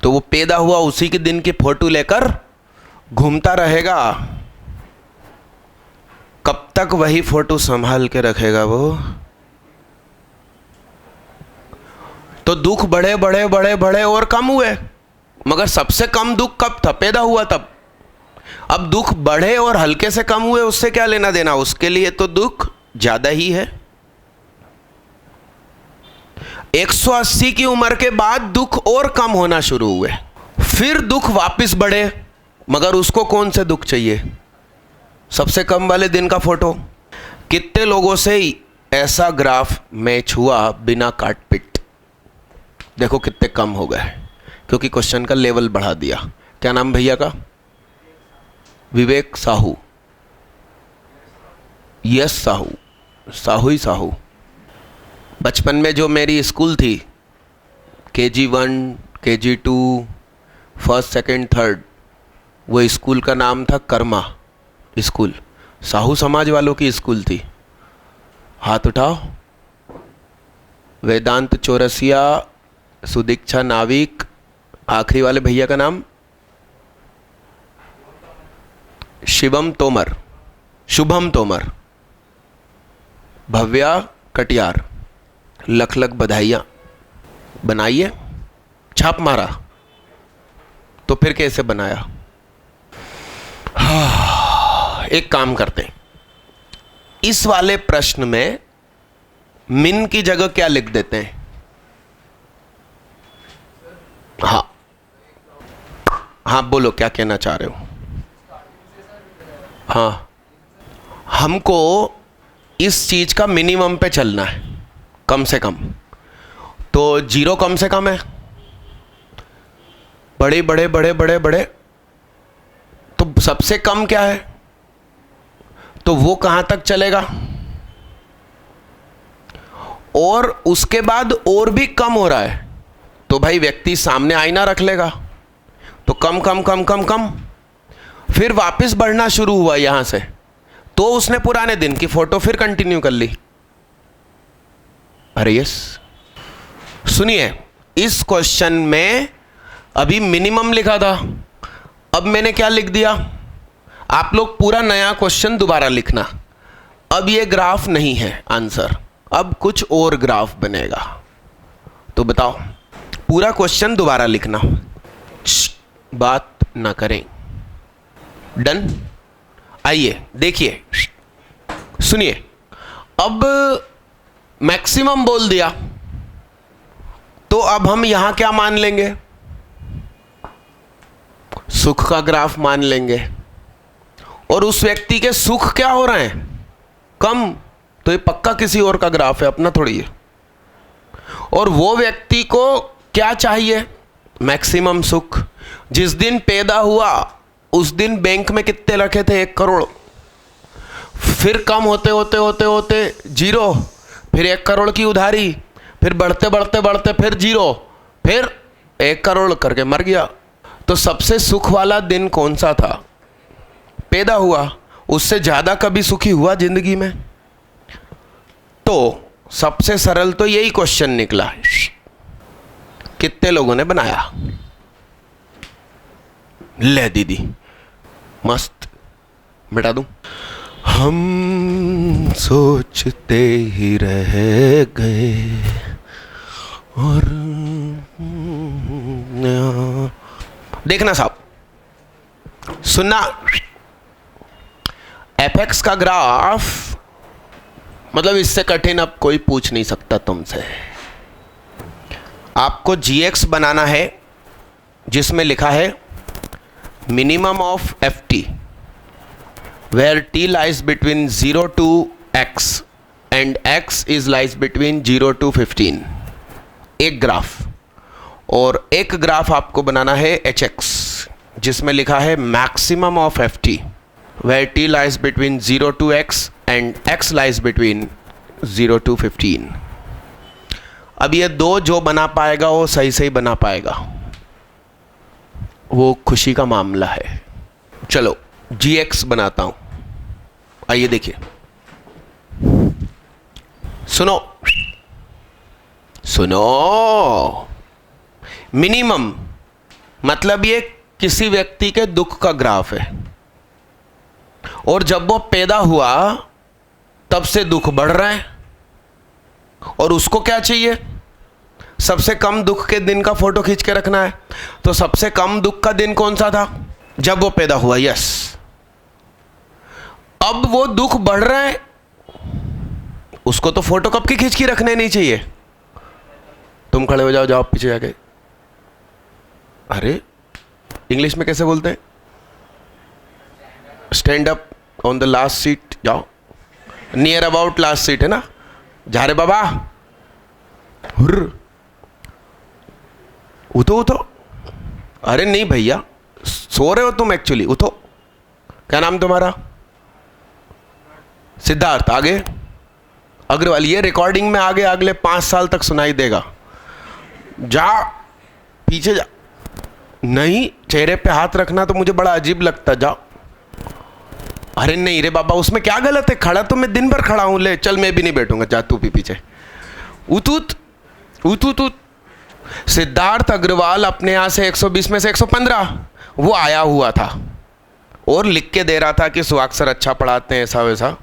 तो वो पैदा हुआ उसी के दिन की फोटो लेकर घूमता रहेगा। कब तक वही फोटो संभाल के रखेगा वो? तो दुख बढ़े बढ़े बढ़े बढ़े और कम हुए, मगर सबसे कम दुख कब था? पैदा हुआ तब। अब दुख बढ़े और हल्के से कम हुए, उससे क्या लेना देना? उसके लिए तो दुख ज्यादा ही है। 180 की उम्र के बाद दुख और कम होना शुरू हुए, फिर दुख वापस बढ़े, मगर उसको कौन से दुख चाहिए? सबसे कम वाले दिन का फोटो। कितने लोगों से ऐसा ग्राफ मैच हुआ बिना काट पिट? देखो कितने कम हो गए, क्योंकि क्वेश्चन का लेवल बढ़ा दिया। क्या नाम भैया का? विवेक साहू। यस साहू, साहू ही साहू। बचपन में जो मेरी स्कूल थी, KG1, KG2, first second third, वो स्कूल का नाम था कर्मा स्कूल। साहू समाज वालों की स्कूल थी। हाथ उठाओ। वेदांत चौरसिया, सुदीक्षा नाविक, आखिरी वाले भैया का नाम शिवम तोमर, शुभम तोमर, भव्या कटियार। लख लख बधाइयाँ। बनाइए। छाप मारा तो फिर कैसे बनाया? एक काम करते हैं, इस वाले प्रश्न में मिन की जगह क्या लिख देते हैं? हाँ बोलो, क्या कहना चाह रहे हो? हाँ, हमको इस चीज का मिनिमम पे चलना है, कम से कम। तो 0 कम से कम है, बड़े बड़े बड़े बड़े बड़े, तो सबसे कम क्या है? तो वो कहां तक चलेगा? और उसके बाद और भी कम हो रहा है, तो भाई व्यक्ति सामने आईना रख लेगा, तो कम कम कम कम कम, फिर वापस बढ़ना शुरू हुआ यहां से, तो उसने पुराने दिन की फोटो फिर कंटिन्यू कर ली। अरे यस, सुनिए, इस क्वेश्चन में अभी मिनिमम लिखा था, अब मैंने क्या लिख दिया? आप लोग पूरा नया क्वेश्चन दोबारा लिखना। अब ये ग्राफ नहीं है आंसर, अब कुछ और ग्राफ बनेगा। तो बताओ, पूरा क्वेश्चन दोबारा लिखना, बात ना करें। डन? आइए देखिए, सुनिए। अब मैक्सिमम बोल दिया, तो अब हम यहां क्या मान लेंगे? सुख का ग्राफ मान लेंगे। और उस व्यक्ति के सुख क्या हो रहे हैं? कम। तो ये पक्का किसी और का ग्राफ है, अपना थोड़ी है। और वो व्यक्ति को क्या चाहिए? मैक्सिमम सुख। जिस दिन पैदा हुआ उस दिन बैंक में कितने रखे थे? 1 करोड़। फिर कम होते होते होते होते 0, फिर 1 करोड़ की उधारी, फिर बढ़ते बढ़ते बढ़ते फिर 0, फिर 1 करोड़ करके मर गया। तो सबसे सुख वाला दिन कौन सा था? पैदा हुआ। उससे ज्यादा कभी सुखी हुआ जिंदगी में? तो सबसे सरल तो यही क्वेश्चन निकला। कितने लोगों ने बनाया? ले दीदी, मस्त। मिटा दूं? हम सोचते ही रह गए और देखना साहब, सुनना। एफएक्स का ग्राफ मतलब इससे कठिन अब कोई पूछ नहीं सकता तुमसे। आपको जीएक्स बनाना है जिसमें लिखा है minimum of FT where t lies between 0 to x and x is lies between 0 to 15, एक ग्राफ। और एक ग्राफ आपको बनाना है HX, जिसमें लिखा है maximum of FT, where T lies between 0 to X and X lies between 0 to 15। अब ये दो जो बना पाएगा वो सही सही बना पाएगा, वो खुशी का मामला है। चलो GX बनाता हूं, आइए देखिए, सुनो सुनो। मिनिमम मतलब ये किसी व्यक्ति के दुख का ग्राफ है, और जब वो पैदा हुआ तब से दुख बढ़ रहा है, और उसको क्या चाहिए, सबसे कम दुख के दिन का फोटो खींच के रखना है। तो सबसे कम दुख का दिन कौन सा था, जब वो पैदा हुआ। यस, अब वो दुख बढ़ रहा है, उसको तो फोटो कब की खींच के रखने नहीं चाहिए। तुम खड़े हो जाओ, जाओ पीछे जाके। अरे इंग्लिश में कैसे बोलते हैं, stand up on the last seat, जाओ, नियर अबाउट लास्ट सीट है ना, जा रे बाबा, हुर्र, उठो उठो। अरे नहीं भैया, सो रहे हो तुम एक्चुअली, उठो। क्या नाम तुम्हारा? सिद्धार्थ। आगे अग्रवाल। ये रिकॉर्डिंग में आगे अगले 5 साल तक सुनाई देगा। जा पीछे जा। नहीं, चेहरे पे हाथ रखना तो मुझे बड़ा अजीब लगता। जाओ। अरे नहीं रे बाबा, उसमें क्या गलत है, खड़ा तो मैं दिन भर खड़ा हूं। ले चल, मैं भी नहीं बैठूंगा, जा तू भी पीछे। उत उत उत उत उत। सिद्धार्थ अग्रवाल अपने यहां से 120 में से 115 वो आया हुआ था और लिख के दे रहा था कि सुहाग सर अच्छा पढ़ाते हैं, ऐसा वैसा।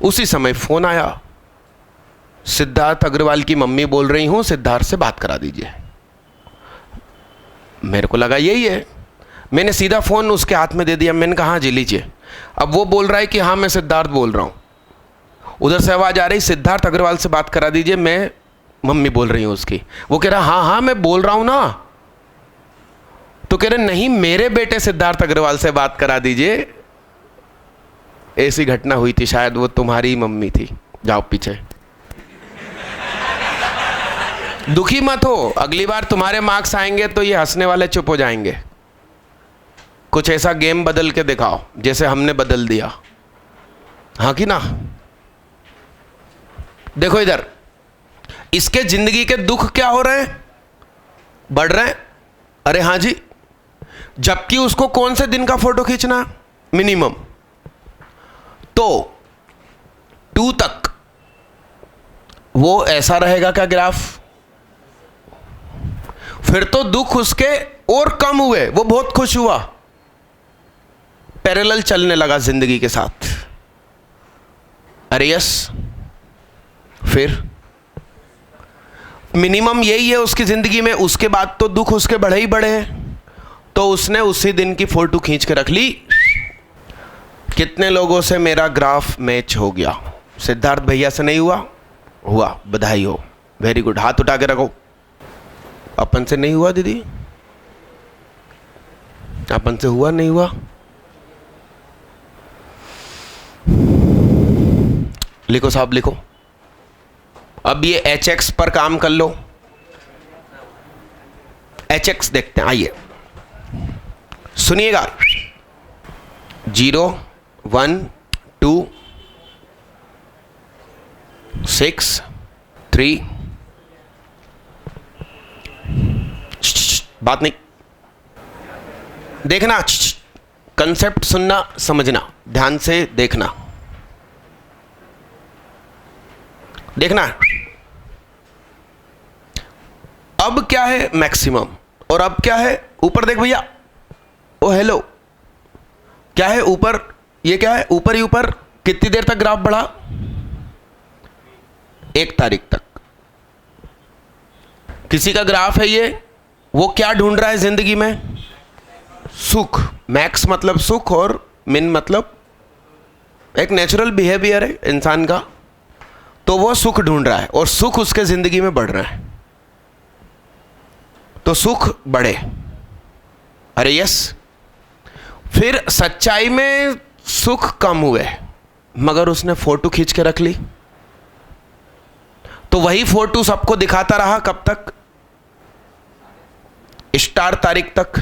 उसी समय फोन आया, सिद्धार्थ अग्रवाल की मम्मी बोल रही हूं, सिद्धार्थ से बात करा दीजिए। मेरे को लगा यही है, मैंने सीधा फोन उसके हाथ में दे दिया। मैंने कहा हाँ जी लीजिए। अब वो बोल रहा है कि हाँ मैं सिद्धार्थ बोल रहा हूं। उधर से आवाज आ रही, सिद्धार्थ अग्रवाल से बात करा दीजिए, मैं मम्मी बोल रही हूं उसकी। वो कह रहा हाँ हाँ मैं बोल रहा हूं ना। तो कह रहे नहीं, मेरे बेटे सिद्धार्थ अग्रवाल से बात करा दीजिए। ऐसी घटना हुई थी, शायद वो तुम्हारी मम्मी थी। जाओ पीछे। दुखी मत हो, अगली बार तुम्हारे मार्क्स आएंगे तो ये हंसने वाले चुप हो जाएंगे। कुछ ऐसा गेम बदल के दिखाओ जैसे हमने बदल दिया, हाँ कि ना। देखो इधर, इसके जिंदगी के दुख क्या हो रहे हैं, बढ़ रहे हैं। अरे हाँ जी, जबकि उसको कौन से दिन का फोटो खींचना, मिनिमम। तो 2 तक वो ऐसा रहेगा क्या ग्राफ। फिर तो दुख उसके और कम हुए, वो बहुत खुश हुआ, पैरेलल चलने लगा जिंदगी के साथ। अरे यस, फिर मिनिमम यही है उसकी जिंदगी में। उसके बाद तो दुख उसके बढ़े ही बढ़े हैं। तो उसने उसी दिन की फोटो खींच के रख ली। कितने लोगों से मेरा ग्राफ मैच हो गया। सिद्धार्थ भैया से नहीं हुआ? हुआ, बधाई हो, वेरी गुड। हाथ उठा के रखो। अपन से नहीं हुआ दीदी? अपन से हुआ नहीं हुआ? लिखो साहब लिखो। अब ये HX पर काम कर लो। HX देखते हैं, आइए सुनिएगा। 0 1 2 6 3। बात नहीं, देखना, कंसेप्ट सुनना समझना, ध्यान से देखना। देखना अब क्या है मैक्सिमम, और अब क्या है ऊपर। देख भैया, ओ हेलो, क्या है ऊपर, ये क्या है ऊपर ही ऊपर। कितनी देर तक ग्राफ बढ़ा? 1 तारीख तक। किसी का ग्राफ है ये, वो क्या ढूंढ रहा है जिंदगी में? सुख। मैक्स मतलब सुख और मिन मतलब एक नेचुरल बिहेवियर है इंसान का। तो वो सुख ढूंढ रहा है और सुख उसके जिंदगी में बढ़ रहा है, तो सुख बढ़े। अरे यस। फिर सच्चाई में सुख कम हुए, मगर उसने फोटो खींच के रख ली, तो वही फोटो सबको दिखाता रहा। कब तक? स्टार तारीख तक।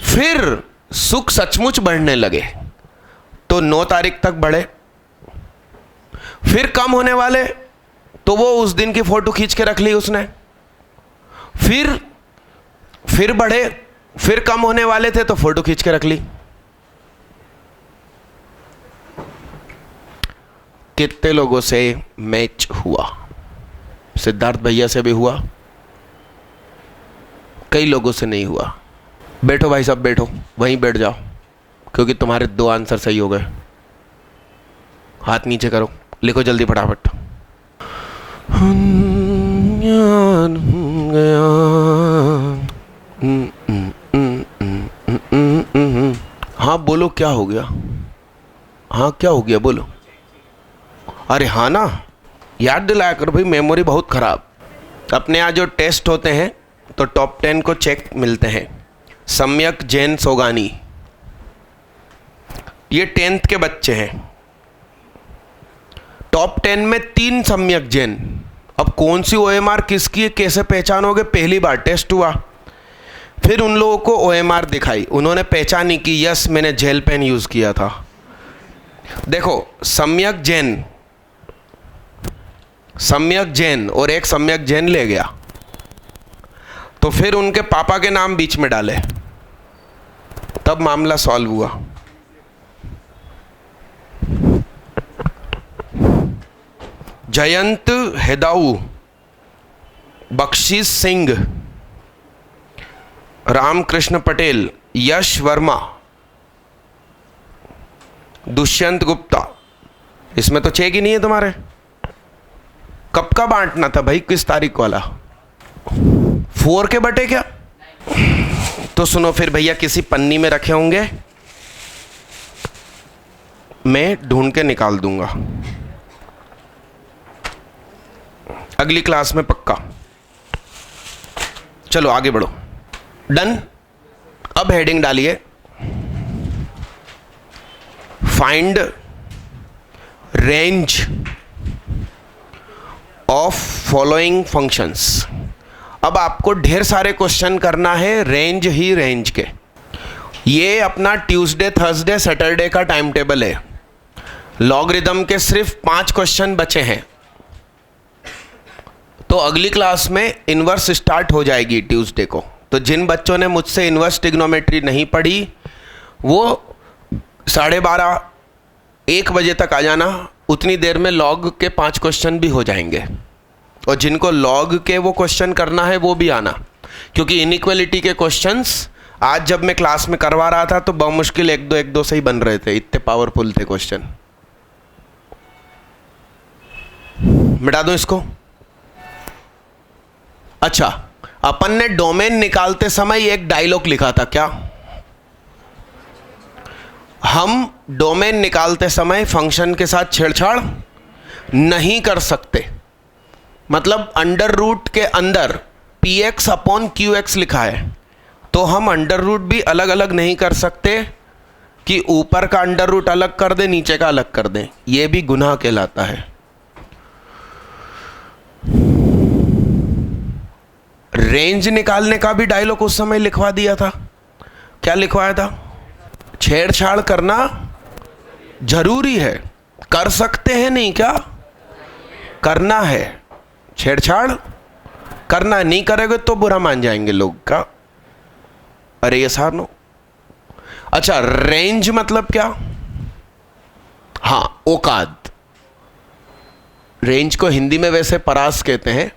फिर सुख सचमुच बढ़ने लगे तो 9 तारीख तक बढ़े। फिर कम होने वाले तो वो उस दिन की फोटो खींच के रख ली उसने। फिर बढ़े, फिर कम होने वाले थे तो फोटो खींच के रख ली। कितने लोगों से मैच हुआ? सिद्धार्थ भैया से भी हुआ, कई लोगों से नहीं हुआ। बैठो भाई साहब, बैठो, वहीं बैठ जाओ, क्योंकि तुम्हारे 2 आंसर सही हो गए। हाथ नीचे करो, लिखो जल्दी फटाफट। हाँ बोलो, क्या हो गया? हाँ क्या हो गया, बोलो। अरे हाँ ना, याद दिलाया करो भाई, मेमोरी बहुत खराब। अपने यहाँ जो टेस्ट होते हैं तो टॉप 10 को चेक मिलते हैं। सम्यक जैन सोगानी, ये 10th के बच्चे हैं। टॉप 10 में 3 सम्यक जैन। अब कौन सी OMR किसकी है, कैसे पहचानोगे? पहली बार टेस्ट हुआ, फिर उन लोगों को OMR दिखाई, उन्होंने पहचानी कि यस मैंने जेल पेन यूज किया था। देखो सम्यक जैन और एक सम्यक जैन ले गया, तो फिर उनके पापा के नाम बीच में डाले, तब मामला सॉल्व हुआ। जयंत हेदाऊ, बख्शीश सिंह, रामकृष्ण पटेल, यश वर्मा, दुष्यंत गुप्ता, इसमें तो चेक ही नहीं है तुम्हारे। कब का बांटना था भाई, किस तारीख वाला? 4 के बटे क्या? तो सुनो फिर भैया, किसी पन्नी में रखे होंगे, मैं ढूंढ के निकाल दूंगा अगली क्लास में पक्का। चलो आगे बढ़ो। डन। अब हेडिंग डालिए, find range of following functions. अब आपको ढेर सारे क्वेश्चन करना है रेंज ही रेंज के। ये अपना ट्यूसडे, थर्सडे, सैटरडे का टाइम टेबल है। लॉगरिदम के सिर्फ 5 क्वेश्चन बचे हैं, तो अगली क्लास में इन्वर्स स्टार्ट हो जाएगी ट्यूसडे को। तो जिन बच्चों ने मुझसे इन्वर्स ट्रिग्नोमेट्री नहीं पढ़ी वो 12:30 1 बजे तक आ जाना, उतनी देर में लॉग के 5 क्वेश्चन भी हो जाएंगे। और जिनको लॉग के वो क्वेश्चन करना है वो भी आना, क्योंकि इनइक्वालिटी के क्वेश्चंस आज जब मैं क्लास में करवा रहा था तो बमुश्किल 1-2 से ही बन रहे थे, इतने पावरफुल थे क्वेश्चन। मिटा दो इसको। अच्छा, अपन ने डोमेन निकालते समय एक डायलॉग लिखा था क्या? हम डोमेन निकालते समय फंक्शन के साथ छेड़छाड़ नहीं कर सकते। मतलब अंडर रूट के अंदर px/qx लिखा है, तो हम अंडर रूट भी अलग अलग नहीं कर सकते कि ऊपर का अंडर रूट अलग कर दे, नीचे का अलग कर दें, यह भी गुनाह कहलाता है। रेंज निकालने का भी डायलॉग उस समय लिखवा दिया था। क्या लिखवाया था? छेड़छाड़ करना जरूरी है, कर सकते हैं नहीं, क्या करना है? छेड़छाड़ करना, नहीं करेंगे तो बुरा मान जाएंगे लोग का। अरे ये सार नो। अच्छा, रेंज मतलब क्या? हाँ, औकात। रेंज को हिंदी में वैसे परास कहते हैं,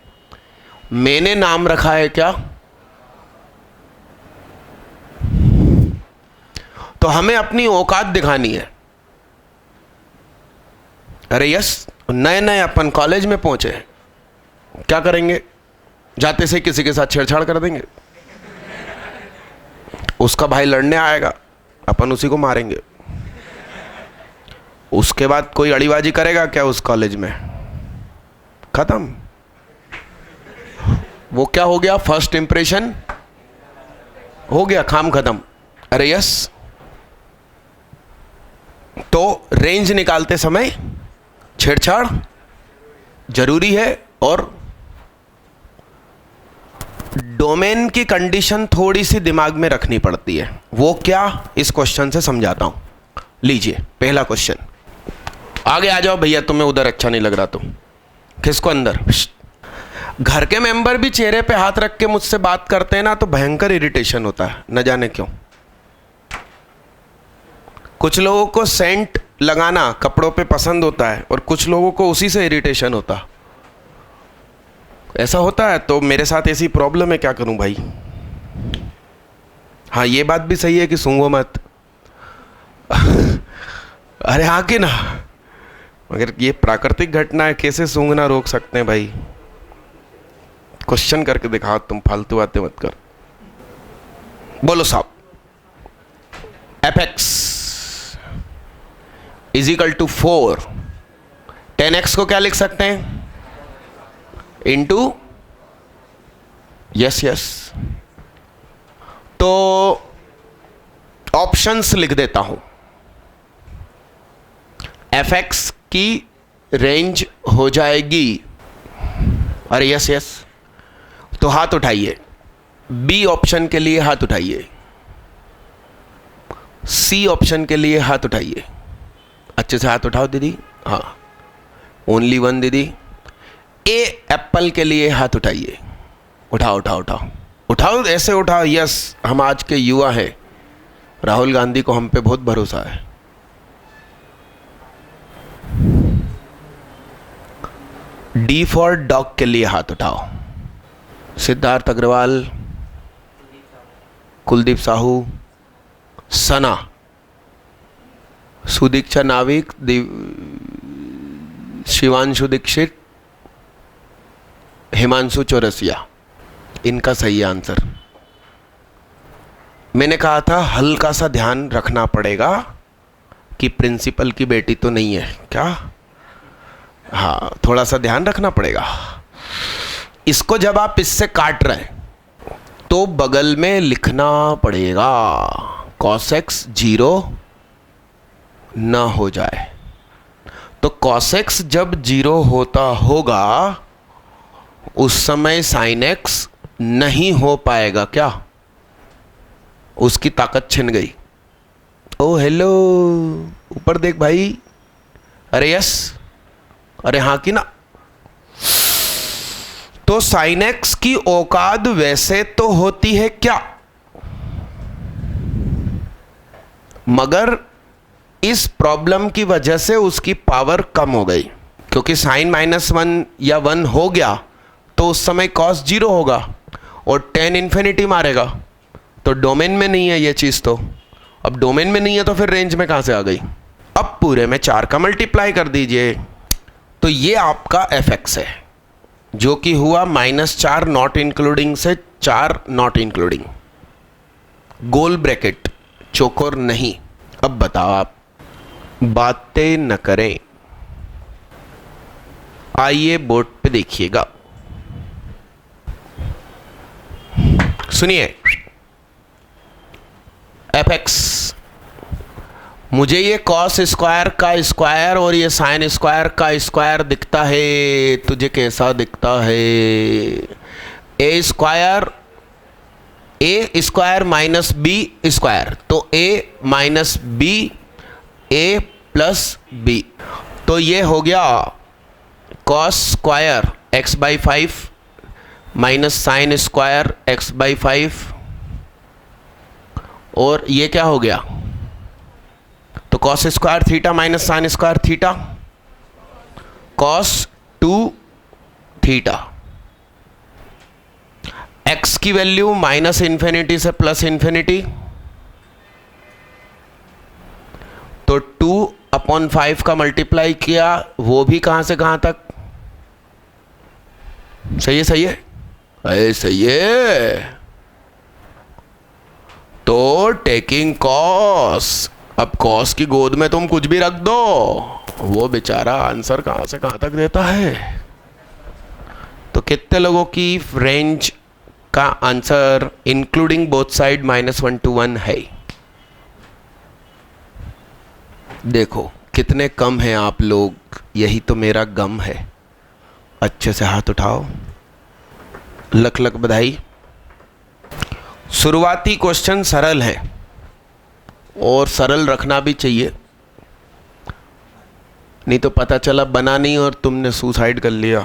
मैंने नाम रखा है क्या? तो हमें अपनी औकात दिखानी है। अरे यस, नए नए अपन कॉलेज में पहुंचे, क्या करेंगे? जाते से किसी के साथ छेड़छाड़ कर देंगे, उसका भाई लड़ने आएगा, अपन उसी को मारेंगे। उसके बाद कोई अड़ीबाजी करेगा क्या उस कॉलेज में? खत्म। वो क्या हो गया? फर्स्ट इंप्रेशन हो गया, काम खत्म। अरे यस, तो रेंज निकालते समय छेड़छाड़ जरूरी है और डोमेन की कंडीशन थोड़ी सी दिमाग में रखनी पड़ती है। वो क्या, इस क्वेश्चन से समझाता हूं। लीजिए पहला क्वेश्चन, आगे आ जाओ भैया, तुम्हें उधर अच्छा नहीं लग रहा तो खिसको अंदर। घर के मेंबर भी चेहरे पे हाथ रख के मुझसे बात करते हैं ना तो भयंकर इरिटेशन होता है, न जाने क्यों। कुछ लोगों को सेंट लगाना कपड़ों पे पसंद होता है और कुछ लोगों को उसी से इरिटेशन होता है। ऐसा होता है तो मेरे साथ ऐसी प्रॉब्लम है, क्या करूं भाई। हाँ ये बात भी सही है कि सूंघो मत। अरे हाँ कि ना, मगर ये प्राकृतिक घटना है, कैसे सूंघना रोक सकते हैं भाई। क्वेश्चन करके दिखाओ, तुम फालतू बातें मत कर। बोलो साहब, fx is equal to 4, 10x को क्या लिख सकते हैं, इंटू, यस यस, तो ऑप्शंस लिख देता हूं। fx की रेंज हो जाएगी, अरे यस यस, तो हाथ उठाइए। बी ऑप्शन के लिए हाथ उठाइए, सी ऑप्शन के लिए हाथ उठाइए। अच्छे से हाथ उठाओ दीदी, हाँ ओनली वन दीदी। ए एप्पल के लिए हाथ उठाइए, उठाओ उठाओ उठाओ उठाओ, ऐसे उठाओ। यस, हम आज के युवा हैं, राहुल गांधी को हम पे बहुत भरोसा है। डी फॉर डॉग के लिए हाथ उठाओ। सिद्धार्थ अग्रवाल, कुलदीप साहू, सना, सुदीक्षा नाविक, शिवांशु दीक्षित, हिमांशु चौरसिया, इनका सही आंसर। मैंने कहा था हल्का सा ध्यान रखना पड़ेगा कि प्रिंसिपल की बेटी तो नहीं है क्या। हाँ थोड़ा सा ध्यान रखना पड़ेगा। इसको जब आप इससे काट रहे हैं तो बगल में लिखना पड़ेगा cos x 0 न हो जाए। तो cos x जब 0 होता होगा उस समय sin x नहीं हो पाएगा क्या, उसकी ताकत छिन गई। ओ हेलो, ऊपर देख भाई, अरे यस, अरे हाँ कि ना। तो sin x की औकात वैसे तो होती है क्या, मगर इस प्रॉब्लम की वजह से उसकी पावर कम हो गई, क्योंकि साइन -1 या 1 हो गया तो उस समय cos 0 होगा और tan इन्फिनिटी मारेगा। तो डोमेन में नहीं है ये चीज, तो अब डोमेन में नहीं है तो फिर रेंज में कहां से आ गई। अब पूरे में 4 का मल्टीप्लाई कर दीजिए, तो ये आपका fx है, जो कि हुआ -4 नॉट इंक्लूडिंग से 4 नॉट इंक्लूडिंग, गोल ब्रैकेट, चौकोर नहीं। अब बताओ आप, बातें न करें, आइए बोर्ड पे देखिएगा, सुनिए। fx, मुझे ये cos स्क्वायर का स्क्वायर और ये साइन स्क्वायर का स्क्वायर दिखता है, तुझे कैसा दिखता है। ए स्क्वायर माइनस बी स्क्वायर, तो ए माइनस बी ए प्लस बी, तो ये हो गया cos square x/5 minus sine square x/5, और ये क्या हो गया, तो cos square theta minus sine square theta, cos 2 theta. x की वैल्यू -इन्फिनिटी से +इन्फिनिटी, तो 2/5 का मल्टीप्लाई किया, वो भी कहां से कहां तक, सही है सही है, अरे सही है। तो टेकिंग cos, अब cos की गोद में तुम कुछ भी रख दो, वो बेचारा आंसर कहां से कहां तक देता है। तो कितने लोगों की रेंज का answer including both side -1 to 1 है। देखो कितने कम हैं आप लोग, यही तो मेरा गम है। अच्छे से हाथ उठाओ, लख लख बधाई। शुरुआती क्वेश्चन सरल है और सरल रखना भी चाहिए, नहीं तो पता चला बना नहीं और तुमने सुसाइड कर लिया।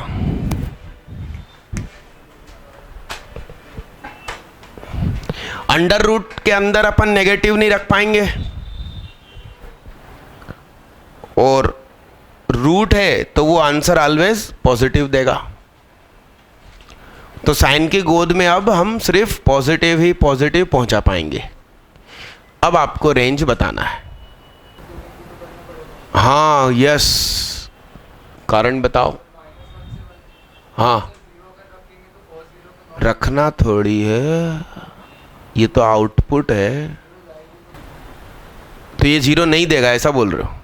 अंडर रूट के अंदर अपन नेगेटिव नहीं रख पाएंगे, और रूट है तो वो आंसर ऑलवेज पॉजिटिव देगा। तो साइन की गोद में अब हम सिर्फ पॉजिटिव ही पॉजिटिव पहुंचा पाएंगे। अब आपको रेंज बताना है। हाँ यस, कारण बताओ। हाँ, रखना थोड़ी है, ये तो आउटपुट है, तो ये जीरो नहीं देगा ऐसा बोल रहे हो?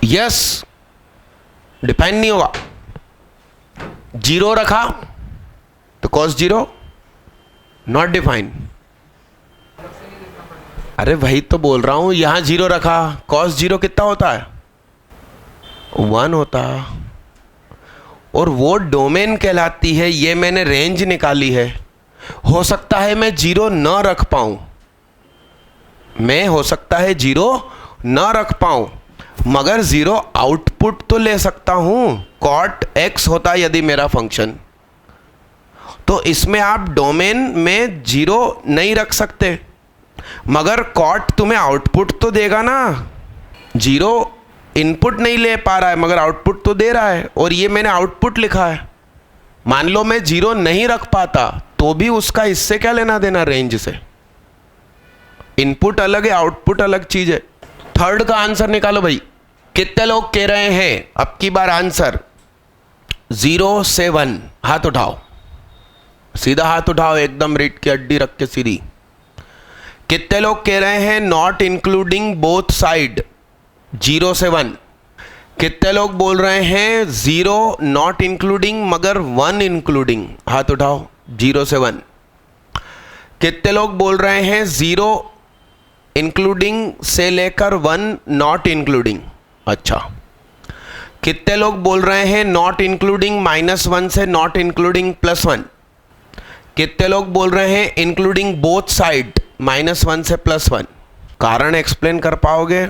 यस, डिफाइन नहीं होगा। जीरो रखा तो कॉस जीरो नॉट डिफाइन। अरे वही तो बोल रहा हूं, यहां जीरो रखा, कॉस जीरो कितना होता है? 1 होता। और वो डोमेन कहलाती है, ये मैंने रेंज निकाली है। हो सकता है मैं जीरो न रख पाऊं, मैं हो सकता है जीरो न रख पाऊं, मगर जीरो आउटपुट तो ले सकता हूं। कॉट एक्स होता यदि मेरा फंक्शन, तो इसमें आप डोमेन में जीरो नहीं रख सकते, मगर कॉट तुम्हें आउटपुट तो देगा ना। जीरो इनपुट नहीं ले पा रहा है मगर आउटपुट तो दे रहा है, और ये मैंने आउटपुट लिखा है। मान लो मैं जीरो नहीं रख पाता तो भी उसका इससे क्या लेना देना, रेंज से। इनपुट अलग है, आउटपुट अलग चीज है। थर्ड का आंसर निकालो भाई। कितने लोग कह रहे हैं अब की बार आंसर 0 से 1? हाथ उठाओ, सीधा हाथ उठाओ, एकदम रीढ़ की हड्डी रख के सीधी। कितने लोग कह रहे हैं नॉट इंक्लूडिंग बोथ साइड 0 से 1? कितने लोग बोल रहे हैं 0 नॉट इंक्लूडिंग मगर 1 इंक्लूडिंग? हाथ उठाओ, 0 से 1। कितने लोग बोल रहे हैं 0 इंक्लूडिंग से लेकर 1 नॉट इंक्लूडिंग? अच्छा। कितने लोग बोल रहे हैं नॉट इंक्लूडिंग -1 से नॉट इंक्लूडिंग +1? कितने लोग बोल रहे हैं इंक्लूडिंग बोथ साइड -1 से +1? कारण एक्सप्लेन कर पाओगे?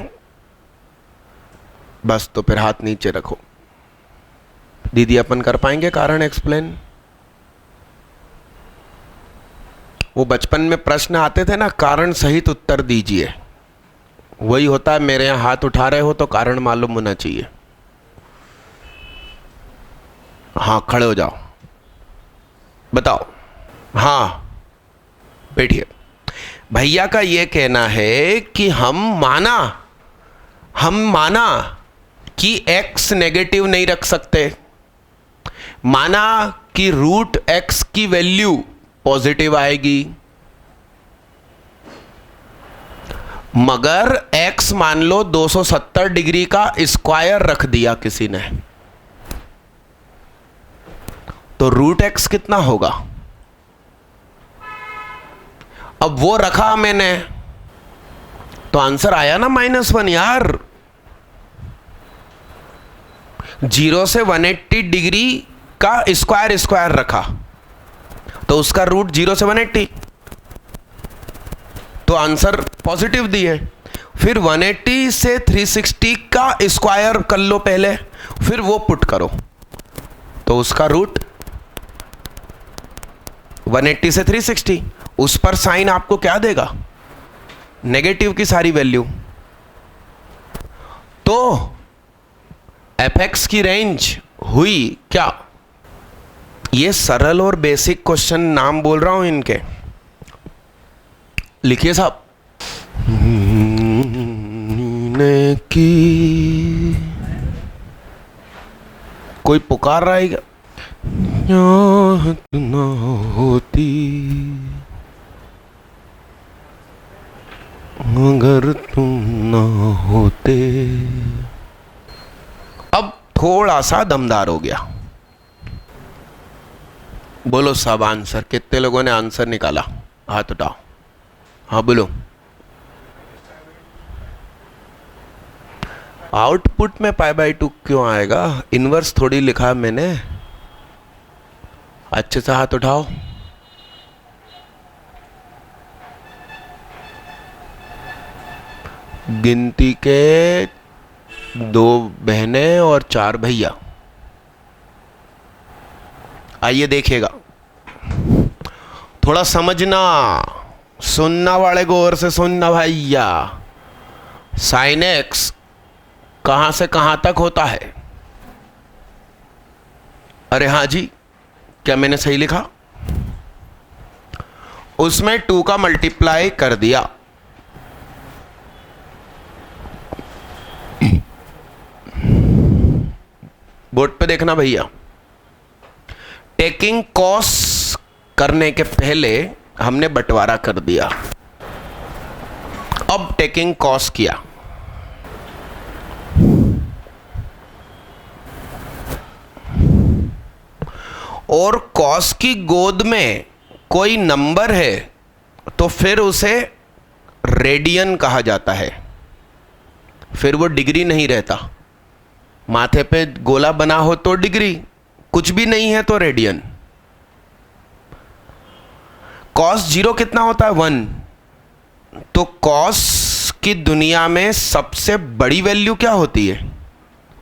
बस तो फिर हाथ नीचे रखो। दीदी अपन कर पाएंगे कारण एक्सप्लेन? वो बचपन में प्रश्न आते थे ना, कारण सहित उत्तर दीजिए, वही होता है। मेरे यहां हाथ उठा रहे हो तो कारण मालूम होना चाहिए। हाँ, खड़े हो जाओ, बताओ। हाँ बैठिए। भैया का ये कहना है कि हम माना कि x नेगेटिव नहीं रख सकते, माना कि रूट x की वैल्यू पॉजिटिव आएगी, मगर x मान लो 270 डिग्री का स्क्वायर रख दिया किसी ने, तो रूट x कितना होगा? अब वो रखा मैंने तो आंसर आया ना -1 यार। 0 से 180 डिग्री का स्क्वायर रखा तो उसका रूट 0 से 180, तो आंसर पॉजिटिव दी है। फिर 180 से 360 का स्क्वायर कर लो पहले, फिर वो पुट करो तो उसका रूट 180 से 360, उस पर साइन आपको क्या देगा? नेगेटिव की सारी वैल्यू। तो fx की रेंज हुई क्या? ये सरल और बेसिक क्वेश्चन नाम बोल रहा हूं इनके, लिखिए साहब। की कोई पुकार रहा है क्या? ना होती अगर तुम ना होते। अब थोड़ा सा दमदार हो गया। बोलो सब आंसर। कितने लोगों ने आंसर निकाला? हाथ उठाओ। हाँ बोलो। आउटपुट में π/2 क्यों आएगा? इनवर्स थोड़ी लिखा है मैंने। अच्छे से हाथ उठाओ। गिनती के 2 बहनें और 4 भैया। आइए देखिएगा, थोड़ा समझना, सुनना वाले गौर से सुनना भैया। साइन एक्स कहां से कहां तक होता है? अरे हाँ जी, क्या मैंने सही लिखा? उसमें 2 का मल्टीप्लाई कर दिया। बोर्ड पे देखना भैया। टेकिंग कॉस करने के पहले हमने बंटवारा कर दिया, अब टेकिंग कॉस किया। और कॉस की गोद में कोई नंबर है तो फिर उसे रेडियन कहा जाता है, फिर वो डिग्री नहीं रहता। माथे पे गोला बना हो तो डिग्री, कुछ भी नहीं है तो रेडियन। कॉस 0 कितना होता है? 1। तो कॉस की दुनिया में सबसे बड़ी वैल्यू क्या होती है?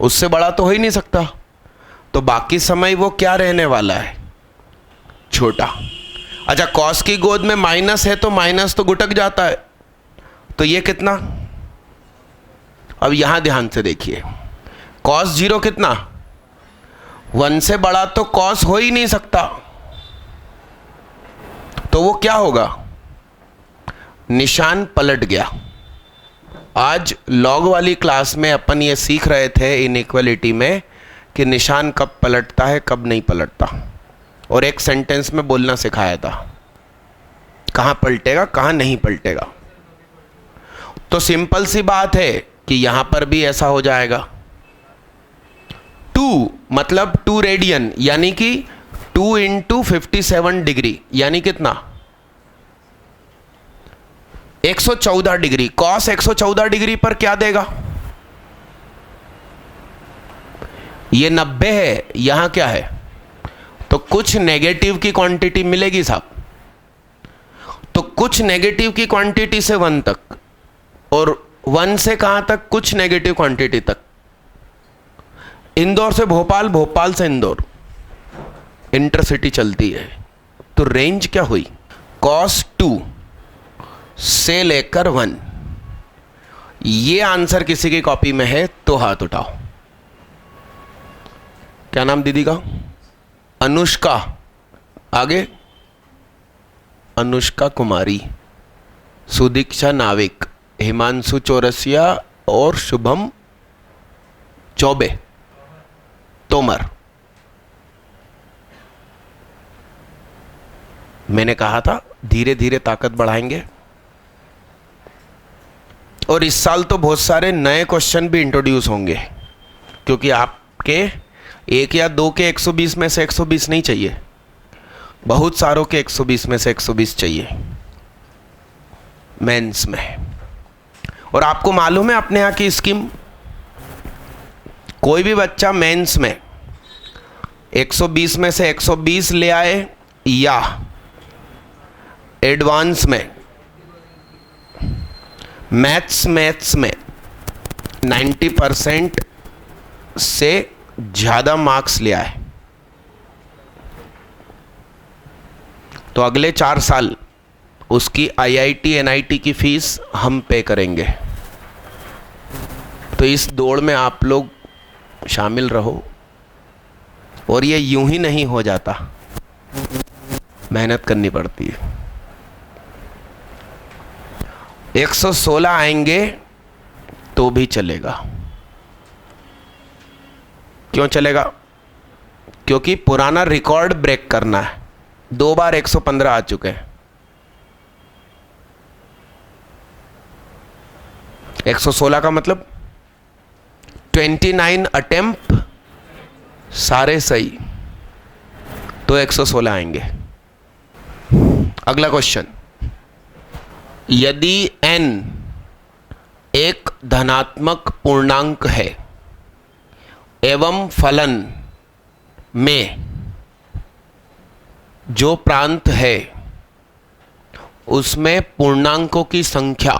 उससे बड़ा तो हो ही नहीं सकता, तो बाकी समय वो क्या रहने वाला है? छोटा। अच्छा, कॉस की गोद में माइनस है तो माइनस तो गुटक जाता है, तो ये कितना? अब यहां ध्यान से देखिए, कॉस 0 कितना? 1 से बड़ा तो कॉस हो ही नहीं सकता, तो वो क्या होगा? निशान पलट गया। आज लॉग वाली क्लास में अपन ये सीख रहे थे इनइक्वालिटी में कि निशान कब पलटता है कब नहीं पलटता, और एक सेंटेंस में बोलना सिखाया था कहां पलटेगा कहां नहीं पलटेगा। तो सिंपल सी बात है कि यहां पर भी ऐसा हो जाएगा। 2 मतलब 2 रेडियन, यानी कि 2 इंटू 57 डिग्री, यानी कितना? 114 डिग्री। कॉस 114 डिग्री पर क्या देगा? ये 90 है, यहां क्या है? तो कुछ नेगेटिव की क्वांटिटी मिलेगी साहब। तो कुछ नेगेटिव की क्वांटिटी से 1 तक, और 1 से कहां तक? कुछ नेगेटिव क्वांटिटी तक। इंदौर से भोपाल, भोपाल से इंदौर, इंटरसिटी चलती है। तो रेंज क्या हुई? cos 2 से लेकर 1। ये आंसर किसी की कॉपी में है तो हाथ उठाओ। क्या नाम दीदी का? अनुष्का। आगे? अनुष्का कुमारी, सुदीक्षा नाविक, हिमांशु चौरसिया और शुभम चौबे तोमर। मैंने कहा था धीरे धीरे ताकत बढ़ाएंगे, और इस साल तो बहुत सारे नए क्वेश्चन भी इंट्रोड्यूस होंगे, क्योंकि आपके 1 या 2 के 120 में से 120 नहीं चाहिए, बहुत सारों के 120 में से 120 चाहिए मेंस में। और आपको मालूम है अपने यहाँ की स्कीम, कोई भी बच्चा मेंस में 120 में से 120 ले आए या एडवांस में मैथ्स में 90% से ज़्यादा मार्क्स ले आए, तो अगले 4 साल उसकी IIT NIT की फीस हम पे करेंगे। तो इस दौड़ में आप लोग शामिल रहो, और ये यूं ही नहीं हो जाता, मेहनत करनी पड़ती है। 116 आएंगे तो भी चलेगा। क्यों चलेगा? क्योंकि पुराना रिकॉर्ड ब्रेक करना है। 2 बार 115 आ चुके हैं। 116 का मतलब 29 अटेम्प्ट सारे सही, तो 116 आएंगे। अगला क्वेश्चन, यदि n एक धनात्मक पूर्णांक है एवं फलन में जो प्रांत है उसमें पूर्णांकों की संख्या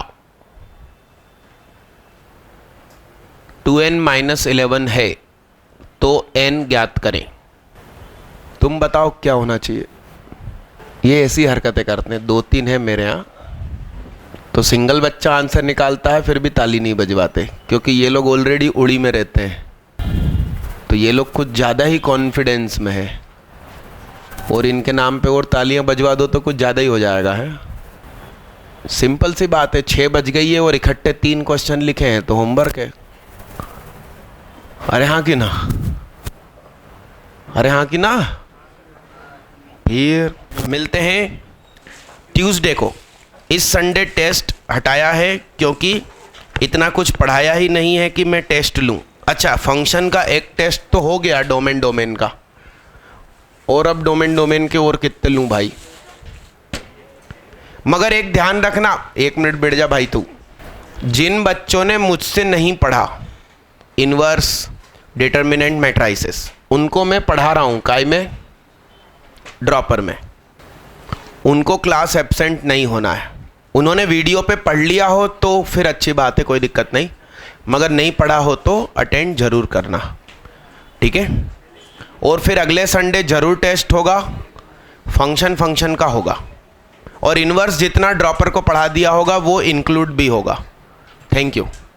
2n-11 है तो n ज्ञात करें। तुम बताओ क्या होना चाहिए। ये ऐसी हरकतें करते हैं, 2-3 है मेरे यहाँ, तो सिंगल बच्चा आंसर निकालता है फिर भी ताली नहीं बजवाते, क्योंकि ये लोग ऑलरेडी उड़ी में रहते हैं, तो ये लोग कुछ ज़्यादा ही कॉन्फिडेंस में है, और इनके नाम पे और तालियां बजवा दो तो कुछ ज़्यादा ही हो जाएगा। है सिंपल सी बात है, 6 बज गई है और इकट्ठे 3 क्वेश्चन लिखे हैं तो होमवर्क है। अरे हाँ कि ना, अरे हाँ कि ना। फिर मिलते हैं ट्यूसडे को। इस संडे टेस्ट हटाया है क्योंकि इतना कुछ पढ़ाया ही नहीं है कि मैं टेस्ट लूँ। अच्छा, फंक्शन का एक टेस्ट तो हो गया डोमेन का, और अब डोमेन के और कितने लूँ भाई। मगर एक ध्यान रखना, 1 मिनट बैठ जा भाई तू। जिन बच्चों ने मुझसे नहीं पढ़ा इन्वर्स, डिटर्मिनेंट, मैट्राइसिस, उनको मैं पढ़ा रहा हूँ काय में, ड्रॉपर में। उनको क्लास एब्सेंट नहीं होना है। उन्होंने वीडियो पे पढ़ लिया हो तो फिर अच्छी बात है, कोई दिक्कत नहीं, मगर नहीं पढ़ा हो तो अटेंड जरूर करना, ठीक है। और फिर अगले संडे जरूर टेस्ट होगा, फंक्शन का होगा, और इन्वर्स जितना ड्रॉपर को पढ़ा दिया होगा वो इंक्लूड भी होगा। Thank you.